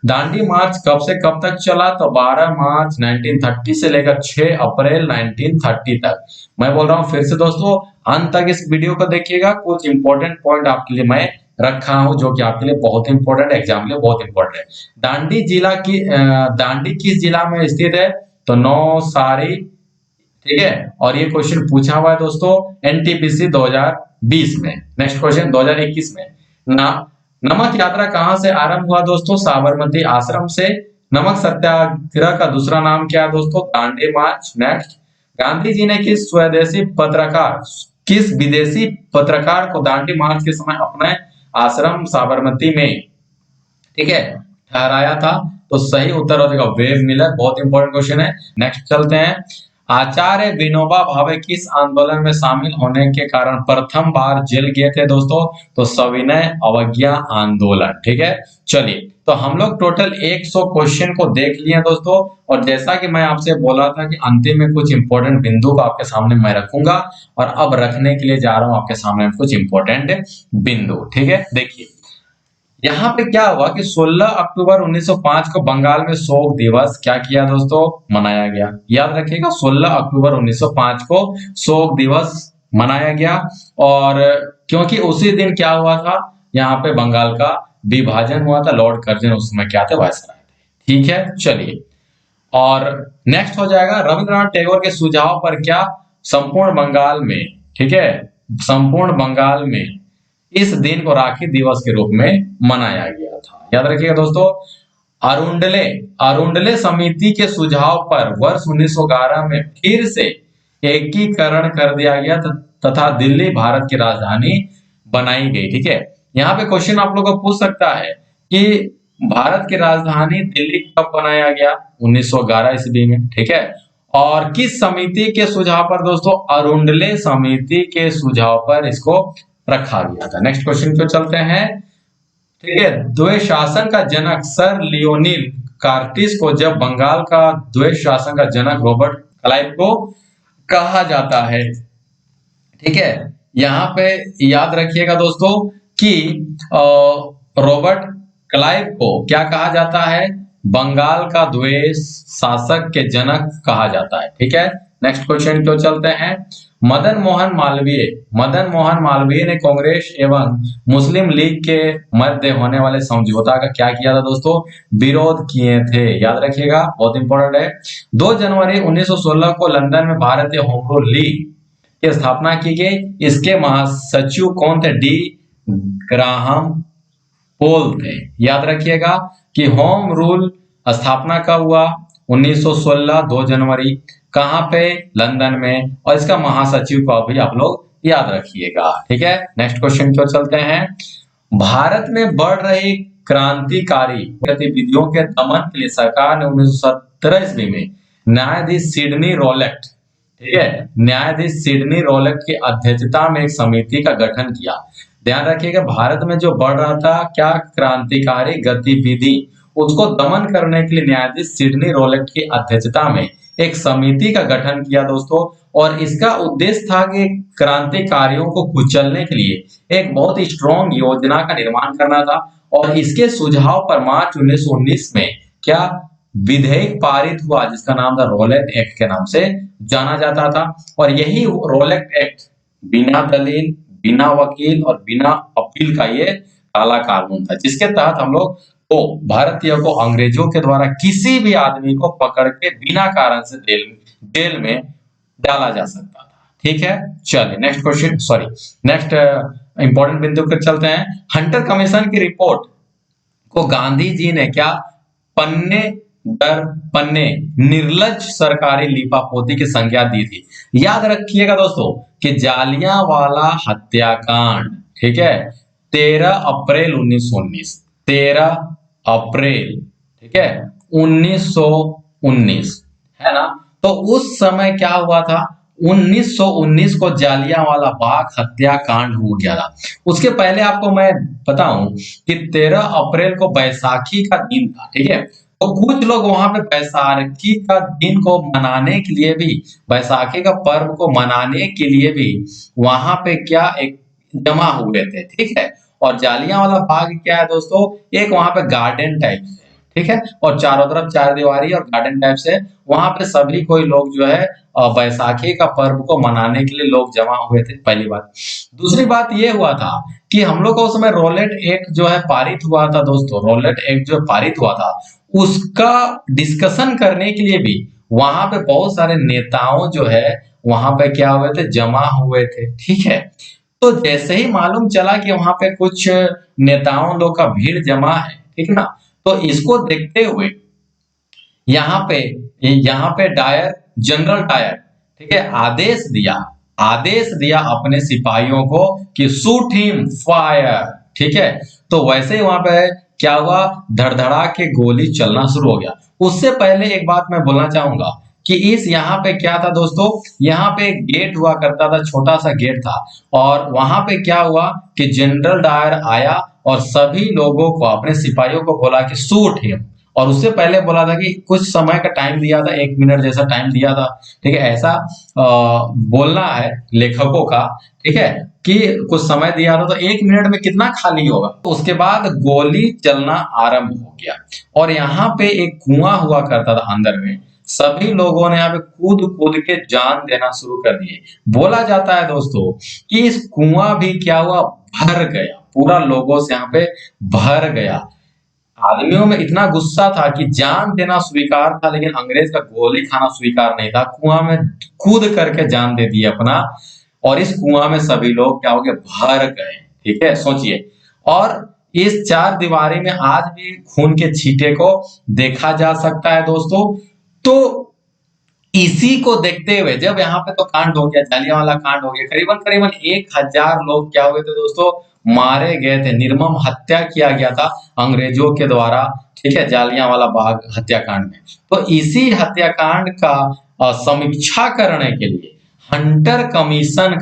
दांडी मार्च कब से कब तक चला? तो 12 मार्च 1930 से लेकर 6 अप्रैल 1930 तक। मैं बोल रहा हूं फिर से दोस्तों, अंत तक इस वीडियो को देखिएगा, कुछ इंपॉर्टेंट पॉइंट आपके लिए मैं रखा हूं जो कि आपके लिए बहुत इंपॉर्टेंट है, एग्जाम के लिए बहुत इंपॉर्टेंट है। दांडी किस जिला में स्थित है? तो नौसारी। ठीक है, और ये क्वेश्चन पूछा हुआ है दोस्तों एनटीपीसी 2020 में। नेक्स्ट क्वेश्चन 2021 में, नमक यात्रा कहां से आरंभ हुआ दोस्तों? साबरमती आश्रम से। नमक सत्याग्रह का दूसरा नाम क्या है दोस्तों? दांडी मार्च। नेक्स्ट, गांधी जी ने किस विदेशी पत्रकार को दांडी मार्च के समय अपने आश्रम साबरमती में, ठीक है, ठहराया था? तो सही उत्तर हो जाएगा वेब मिलर। बहुत इंपॉर्टेंट क्वेश्चन है। नेक्स्ट चलते हैं, आचार्य विनोबा भावे किस आंदोलन में शामिल होने के कारण प्रथम बार जेल गए थे दोस्तों? तो सविनय अवज्ञा आंदोलन। ठीक है, चलिए, तो हम लोग टोटल 100 क्वेश्चन को देख लिए दोस्तों, और जैसा कि मैं आपसे बोला था कि अंतिम में कुछ इंपॉर्टेंट बिंदु को आपके सामने मैं रखूंगा, और अब रखने के लिए जा रहा हूं आपके सामने कुछ इंपॉर्टेंट बिंदु। ठीक है, देखिए यहाँ पे क्या हुआ कि 16 अक्टूबर 1905 को बंगाल में शोक दिवस क्या किया दोस्तों? मनाया गया। याद रखिएगा, 16 अक्टूबर 1905 को शोक दिवस मनाया गया, और क्योंकि उसी दिन क्या हुआ था, यहाँ पे बंगाल का विभाजन हुआ था। लॉर्ड कर्जन उस समय क्या थे? वायसराय थे। ठीक है, चलिए, और नेक्स्ट हो जाएगा, रविंद्रनाथ टैगोर के सुझाव पर क्या संपूर्ण बंगाल में, ठीक है, संपूर्ण बंगाल में इस दिन को राखी दिवस के रूप में मनाया गया था? याद रखिएगा दोस्तों, अरुंडले समिति के सुझाव पर वर्ष 1911 में फिर से एकीकरण कर दिया गया तथा दिल्ली भारत की राजधानी बनाई गई। ठीक है, यहाँ पे क्वेश्चन आप लोगों को पूछ सकता है कि भारत की राजधानी दिल्ली कब बनाया गया? 1911 ईस्वी में। ठीक है, और किस समिति के सुझाव पर दोस्तों? अरुंडले समिति के सुझाव पर इसको रखा गया था। नेक्स्ट क्वेश्चन पे चलते हैं। ठीक है, द्वैत शासन का जनक सर लियोनिल कार्टिस को जब बंगाल का द्वैत शासन का जनक रॉबर्ट क्लाइव को कहा जाता है? ठीक है, यहाँ पे याद रखिएगा दोस्तों कि रॉबर्ट क्लाइव को क्या कहा जाता है? बंगाल का द्वैत शासक के जनक कहा जाता है। ठीक है, नेक्स्ट क्वेश्चन क्यों चलते हैं। मदन मोहन मालवीय ने कांग्रेस एवं मुस्लिम लीग के मध्य होने वाले समझौता का क्या किया था दोस्तों? विरोध किए थे। याद रखिएगा, बहुत इंपॉर्टेंट है। 2 जनवरी 1916 को लंदन में भारतीय होम रूल लीग की स्थापना की गई। इसके महासचिव कौन थे? डी ग्राहम पोल थे। याद रखिएगा कि होम रूल स्थापना कब हुआ? 1916 2 जनवरी। कहां पे? लंदन में। और इसका महासचिव को भी आप लोग याद रखिएगा। ठीक है, नेक्स्ट क्वेश्चन की ओर चलते हैं। भारत में बढ़ रही क्रांतिकारी गतिविधियों के दमन के लिए सरकार ने 1917 ईस्वी में न्यायाधीश सिडनी रॉलेट, ठीक है, न्यायाधीश सिडनी रॉलेट की अध्यक्षता में एक समिति का गठन किया। ध्यान रखिएगा, भारत में जो बढ़ रहा था क्या क्रांतिकारी गतिविधि, उसको दमन करने के लिए न्यायाधीश सिडनी रॉलेट की अध्यक्षता में एक समिति का गठन किया दोस्तों, और इसका उद्देश्य था कि क्रांतिकारियों को कुचलने के लिए एक बहुत ही स्ट्रॉन्ग योजना का निर्माण करना था। और इसके सुझाव पर मार्च 1919 में क्या विधेयक पारित हुआ, जिसका नाम था रोलेट एक्ट के नाम से जाना जाता था। और यही रोलेट एक्ट बिना दलील, बिना वकील और बिना अपील का ये काला कानून था, जिसके तहत हम लोग को भारतीयों को अंग्रेजों के द्वारा किसी भी आदमी को पकड़ के बिना कारण से जेल में डाला जा सकता था। ठीक है, चलिए next question, sorry next important बिंदु पर चलते हैं। हंटर कमीशन की रिपोर्ट को गांधी जी ने क्या पन्ने दर पन्ने निर्लज सरकारी लिपापोती की संज्ञा दी थी। याद रखिएगा दोस्तों कि जालियांवाला हत्याकांड, ठीक है, 13 अप्रैल 1919, 13 अप्रैल, ठीक है, 1919, है ना। तो उस समय क्या हुआ था, 1919 को जालियांवाला बाग हत्याकांड हो गया था। उसके पहले आपको मैं बताऊं कि 13 अप्रैल को बैसाखी का दिन था, ठीक है। तो कुछ लोग वहां पे बैसाखी का दिन को मनाने के लिए भी, बैसाखी का पर्व को मनाने के लिए भी वहां पे क्या एक जमा हुए थे, ठीक है। और जालियांवाला बाग क्या है दोस्तों, एक वहां पे गार्डन टाइप से, ठीक है, और चारों तरफ चारदीवारी और गार्डन टाइप से, वहां पे सभी कोई लोग जो है बैसाखी का पर्व को मनाने के लिए लोग जमा हुए थे, पहली बात। दूसरी बात ये हुआ था कि हम लोग को उस समय रोलेट एक्ट जो है पारित हुआ था दोस्तों, रोलेट एक्ट जो पारित हुआ था उसका डिस्कशन करने के लिए भी वहां पे बहुत सारे नेताओं जो है वहां पे क्या हुए थे, जमा हुए थे, ठीक है। तो जैसे ही मालूम चला कि वहां पे कुछ नेताओं लोग का भीड़ जमा है, ठीक है ना, तो इसको देखते हुए यहाँ पे डायर, जनरल डायर, ठीक है, आदेश दिया अपने सिपाहियों को कि शूट हिम फायर, ठीक है। तो वैसे ही वहां पे क्या हुआ, धड़धड़ा के गोली चलना शुरू हो गया। उससे पहले एक बात मैं बोलना चाहूंगा कि इस यहाँ पे क्या था दोस्तों, यहाँ पे एक गेट हुआ करता था, छोटा सा गेट था, और वहां पे क्या हुआ कि जनरल डायर आया और सभी लोगों को, अपने सिपाहियों को बोला कि शूट हिम। और उससे पहले बोला था कि कुछ समय का टाइम दिया था, 1 मिनट जैसा टाइम दिया था, ठीक है, ऐसा बोलना है लेखकों का, ठीक है, कि कुछ समय दिया था, तो 1 मिनट में कितना खाली होगा। तो उसके बाद गोली चलना आरंभ हो गया और यहाँ पे एक कुआं हुआ करता था अंदर में, सभी लोगों ने यहाँ पे कूद कूद के जान देना शुरू कर दिए। बोला जाता है दोस्तों कि इस कुआं भी क्या हुआ, भर गया, पूरा लोगों से यहाँ पे भर गया। आदमियों में इतना गुस्सा था कि जान देना स्वीकार था, लेकिन अंग्रेज का गोली खाना स्वीकार नहीं था। कुआं में कूद करके जान दे दी अपना, और इस कुआं में सभी लोग क्या हो गए, भर गए, ठीक है, सोचिए। और इस चार दीवारी में आज भी खून के छींटे को देखा जा सकता है दोस्तों। तो इसी को देखते हुए जब यहाँ पे तो कांड हो गया, जालियांवाला कांड हो गया, करीबन करीबन 1000 लोग क्या हुए थे दोस्तों, मारे गए थे, निर्मम हत्या किया गया था अंग्रेजों के द्वारा, ठीक है, जालियांवाला बाग हत्याकांड में। तो इसी हत्याकांड का समीक्षा करने के लिए हंटर कमीशन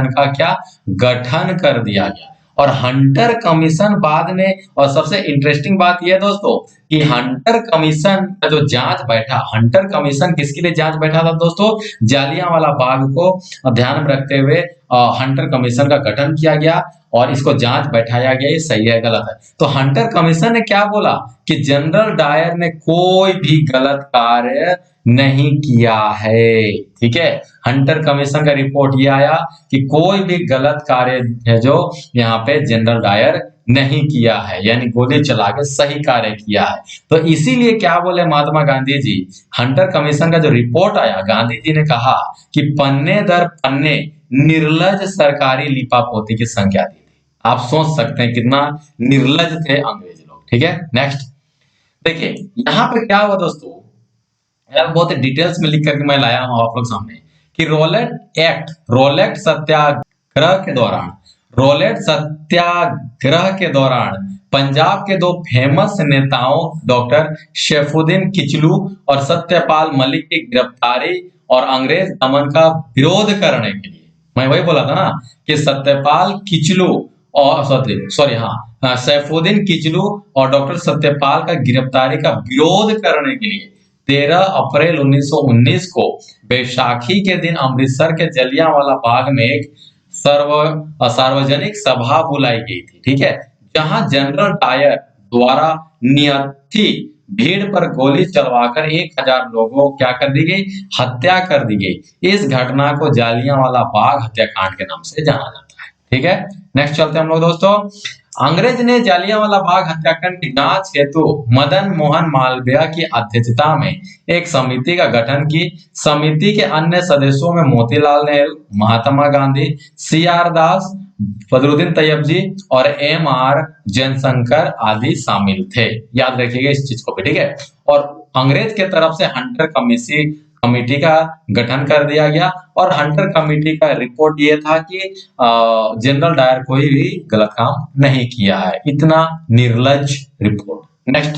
का क्या गठन कर दिया गया। और हंटर कमीशन बाद में, और सबसे इंटरेस्टिंग बात यह है दोस्तों कि हंटर कमीशन का जो जांच बैठा, हंटर कमीशन किसके लिए जांच बैठा था दोस्तों, जालियांवाला बाग को ध्यान में रखते हुए हंटर कमीशन का गठन किया गया और इसको जांच बैठाया गया, ये सही है गलत है। तो हंटर कमीशन ने क्या बोला कि जनरल डायर ने कोई भी गलत कार्य नहीं किया है, ठीक है। हंटर कमीशन का रिपोर्ट ये आया कि कोई भी गलत कार्य है जो यहाँ पे जनरल डायर नहीं किया है, यानी गोली चला के सही कार्य किया है। तो इसीलिए क्या बोले महात्मा गांधी जी, हंटर कमीशन का जो रिपोर्ट आया, गांधी जी ने कहा कि पन्ने दर पन्ने निर्लज सरकारी लिपापोती की संख्या दी थी। आप सोच सकते हैं कितना निर्लज थे अंग्रेज लोग, ठीक है। नेक्स्ट देखिए यहाँ पे क्या हुआ दोस्तों, यार बहुत डिटेल्स में लिख करके मैं लाया हूं आप लोग सामने कि रोलेट सत्याग्रह के दौरान पंजाब के दो फेमस नेताओं डॉक्टर शेफुद्दीन किचलू और सत्यपाल मलिक की गिरफ्तारी और अंग्रेज दमन का विरोध करने के लिए, मैं वही बोला था ना कि सत्यपाल किचलू और सैफुद्दीन किचलू और डॉक्टर सत्यपाल का गिरफ्तारी का विरोध करने के लिए 13 अप्रैल 1919 को बैसाखी के दिन अमृतसर के जलियांवाला बाग में एक सार्वजनिक सभा बुलाई गई थी, ठीक है, जहां जनरल डायर द्वारा नियति भीड़ पर गोली चलवाकर 1000 लोगों को क्या कर दी गई, हत्या कर दी गई। इस घटना को जालियांवाला बाग हत्याकांड के नाम से जाना जाता है, ठीक है। नेक्स्ट चलते हैं हम लोग दोस्तों। अंग्रेज ने जालियांवाला बाग हत्याकांड की जांच हेतु मदन मोहन मालवीय की अध्यक्षता में एक समिति का गठन की। समिति के अन्य सदस्यों में मोतीलाल नेहरू, महात्मा गांधी, CR दास, बदरुद्दीन तैयबजी और MR जयशंकर आदि शामिल थे। याद रखिएगा इस चीज को भी, ठीक है। और अंग्रेज के तरफ से हंटर कमेटी का गठन कर दिया गया और हंटर कमेटी का रिपोर्ट ये था कि जनरल डायर कोई भी गलत काम नहीं किया है। इतना निर्लज रिपोर्ट। नेक्स्ट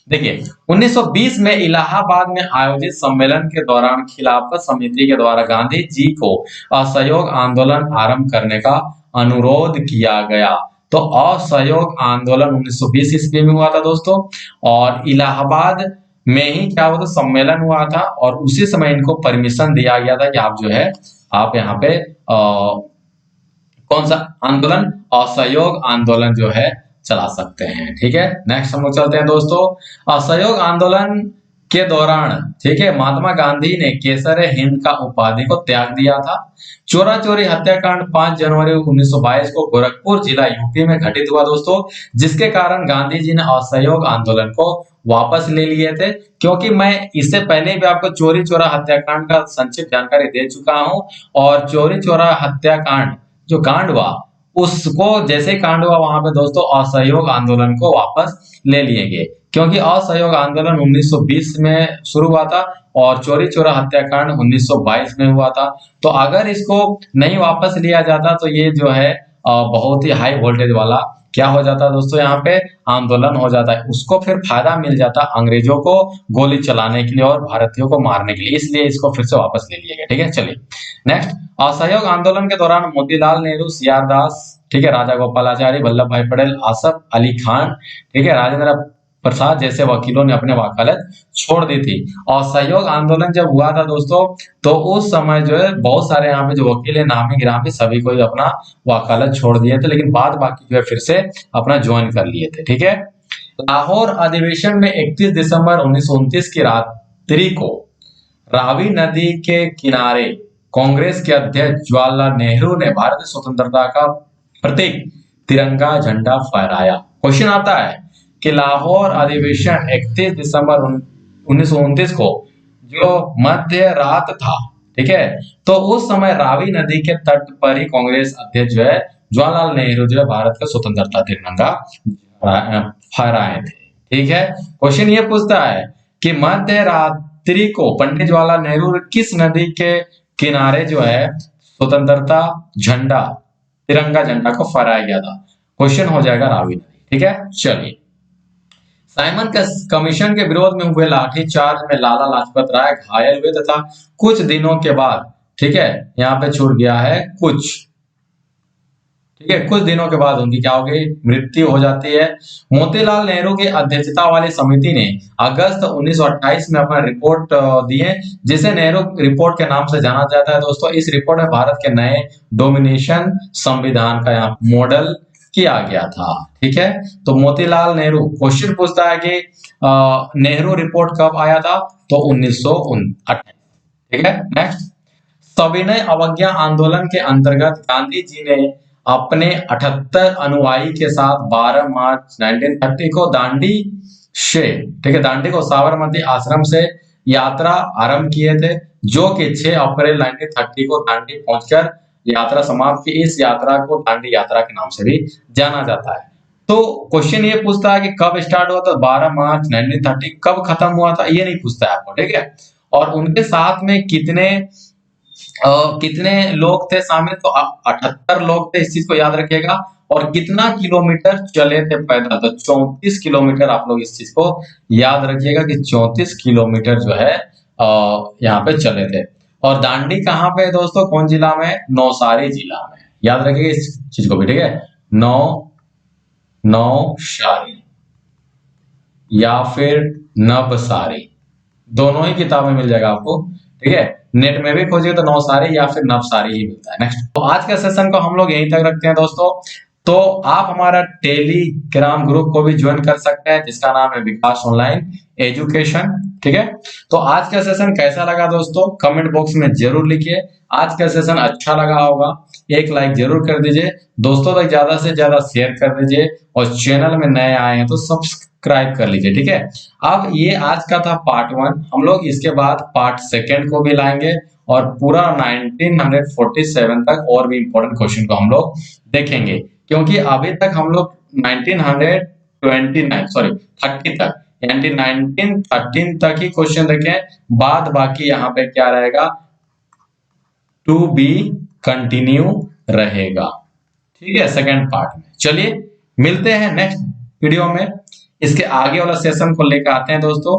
देखिए, 1920 में इलाहाबाद में आयोजित सम्मेलन के दौरान खिलाफत समिति के द्वारा गांधी जी को असहयोग आंदोलन आरंभ करने का अनुरोध किया गया। तो असहयोग आंदोलन 1920 ईस्वी में हुआ था दोस्तों, और इलाहाबाद में ही क्या हुआ था, सम्मेलन हुआ था, और उसी समय इनको परमिशन दिया गया था कि आप जो है आप यहाँ पे कौन सा आंदोलन, असहयोग आंदोलन जो है चला सकते हैं, ठीक है। नेक्स्ट हम लोग चलते हैं दोस्तों। असहयोग आंदोलन के दौरान, ठीक है, महात्मा गांधी ने केसर हिंद का उपाधि को त्याग दिया था। चोरा चोरी हत्याकांड 5 जनवरी 1922 को गोरखपुर जिला यूपी में घटित हुआ दोस्तों, जिसके कारण गांधी जी ने असहयोग आंदोलन को वापस ले लिए थे। क्योंकि मैं इससे पहले भी आपको चोरी चोरा हत्याकांड का संक्षिप्त जानकारी दे चुका हूं, और चोरी चोरा हत्याकांड जो कांड हुआ, उसको जैसे कांड हुआ वहां पे दोस्तों असहयोग आंदोलन को वापस ले लिए गए, क्योंकि असहयोग आंदोलन 1920 में शुरू हुआ था और चोरी चोरा हत्याकांड 1922 में हुआ था। तो अगर इसको नहीं वापस लिया जाता तो ये जो है बहुत ही हाई वोल्टेज वाला क्या हो जाता है दोस्तों, यहाँ पे आंदोलन हो जाता है। उसको फिर फायदा मिल जाता अंग्रेजों को गोली चलाने के लिए और भारतीयों को मारने के लिए, इसलिए इसको फिर से वापस ले लिया गया, ठीक है। चलिए नेक्स्ट, असहयोग आंदोलन के दौरान मोतीलाल नेहरू, CR दास, ठीक है, राजा गोपालाचारी, वल्लभ भाई पटेल, आसफ अली खान, ठीक है, राजेंद्र प्रसाद जैसे वकीलों ने अपने वकालत छोड़ दी थी। और सहयोग आंदोलन जब हुआ था दोस्तों, तो उस समय जो है बहुत सारे यहाँ पे जो वकील है नामी गिरामी सभी को अपना वकालत छोड़ दिए थे, लेकिन बाद बाकी जो है फिर से अपना ज्वाइन कर लिए थे, ठीक है। लाहौर अधिवेशन में 31 दिसंबर 1929 की रात्रि को रावी नदी के किनारे कांग्रेस के अध्यक्ष जवाहरलाल नेहरू ने भारतीय स्वतंत्रता का प्रतीक तिरंगा झंडा फहराया। क्वेश्चन आता है कि लाहौर अधिवेशन 31 दिसंबर 1929 को जो मध्य रात था, ठीक है, तो उस समय रावी नदी के तट पर ही कांग्रेस अध्यक्ष जो है जवाहरलाल नेहरू जो है भारत का स्वतंत्रता तिरंगा फहराए थे, ठीक है। क्वेश्चन ये पूछता है कि मध्य रात्रि को पंडित जवाहरलाल नेहरू किस नदी के किनारे जो है स्वतंत्रता झंडा, तिरंगा झंडा को फहराया गया था। क्वेश्चन हो जाएगा रावी नदी, ठीक है। चलिए, साइमन कमीशन के विरोध में हुए लाठीचार्ज में लाला लाजपत राय घायल हुए तथा कुछ दिनों के बाद, ठीक है, यहाँ पे छूट गया है कुछ, ठीक है, कुछ दिनों के बाद उनकी क्या हो गई, मृत्यु हो जाती है। मोतीलाल नेहरू की अध्यक्षता वाली समिति ने अगस्त 1928 में अपना रिपोर्ट दिए, जिसे नेहरू रिपोर्ट के नाम से जाना जाता है दोस्तों। इस रिपोर्ट में भारत के नए डोमिनेशन संविधान का यहाँ मॉडल किया गया था, ठीक है। तो मोतीलाल नेहरू, क्वेश्चन पूछता है कि नेहरू रिपोर्ट कब आया था, तो 1928, ठीक है। नेक्स्ट, सविनय अवज्ञा आंदोलन के अंतर्गत गांधी जी ने अपने 78 अनुयायी के साथ 12 मार्च 1930 को दांडी से, ठीक है, दांडी को साबरमती आश्रम से यात्रा आरंभ किए थे, जो कि 6 अप्रैल 1930 को दांडी पहुंचकर यात्रा समाप्त की। इस यात्रा को दांडी यात्रा के नाम से भी जाना जाता है। तो क्वेश्चन ये पूछता है कि कब स्टार्ट हुआ था, 12 मार्च 1930, कब खत्म हुआ था, ये नहीं पूछता है आपको, ठीक है। और उनके साथ में कितने लोग थे शामिल, तो 78 लोग थे, इस चीज को याद रखिएगा। और कितना किलोमीटर चले थे पैदल, तो 34 किलोमीटर, आप लोग इस चीज को याद रखिएगा कि 34 किलोमीटर जो है यहाँ पे चले थे। और दांडी कहाँ पे है दोस्तों, कौन जिला में, नौसारी जिला में, याद रखिएगा इस चीज को भी, ठीक है। नौसारी या फिर नवसारी, दोनों ही किताबें मिल जाएगा आपको, ठीक है। नेट में भी खोजिए तो नवसारी या फिर नवसारी ही मिलता है। नेक्स्ट, तो आज के सेशन को हम लोग यहीं तक रखते हैं दोस्तों। तो आप हमारा टेलीग्राम ग्रुप को भी ज्वाइन कर सकते हैं जिसका नाम है विकास ऑनलाइन एजुकेशन, ठीक है। तो आज का सेशन कैसा लगा दोस्तों, कमेंट बॉक्स में जरूर लिखिए। आज का सेशन अच्छा लगा होगा, एक लाइक जरूर कर दीजिए, दोस्तों तक ज्यादा से ज्यादा शेयर कर दीजिए, और चैनल में नए आए हैं तो सब्सक्राइब कर लीजिए, ठीक है। अब ये आज का था पार्ट 1, हम लोग इसके बाद पार्ट 2 को भी लाएंगे और पूरा 1947 तक और भी इंपॉर्टेंट क्वेश्चन को हम लोग देखेंगे, क्योंकि अभी तक हम लोग 30 तक यानी 1913 तक ही क्वेश्चन देखें, बाद बाकी यहाँ पे क्या रहेगा, टू बी कंटिन्यू रहेगा, ठीक है, सेकंड पार्ट में। चलिए मिलते हैं नेक्स्ट वीडियो में, इसके आगे वाला सेशन को लेकर आते हैं दोस्तों।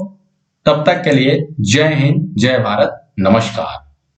तब तक के लिए जय हिंद, जय भारत, नमस्कार।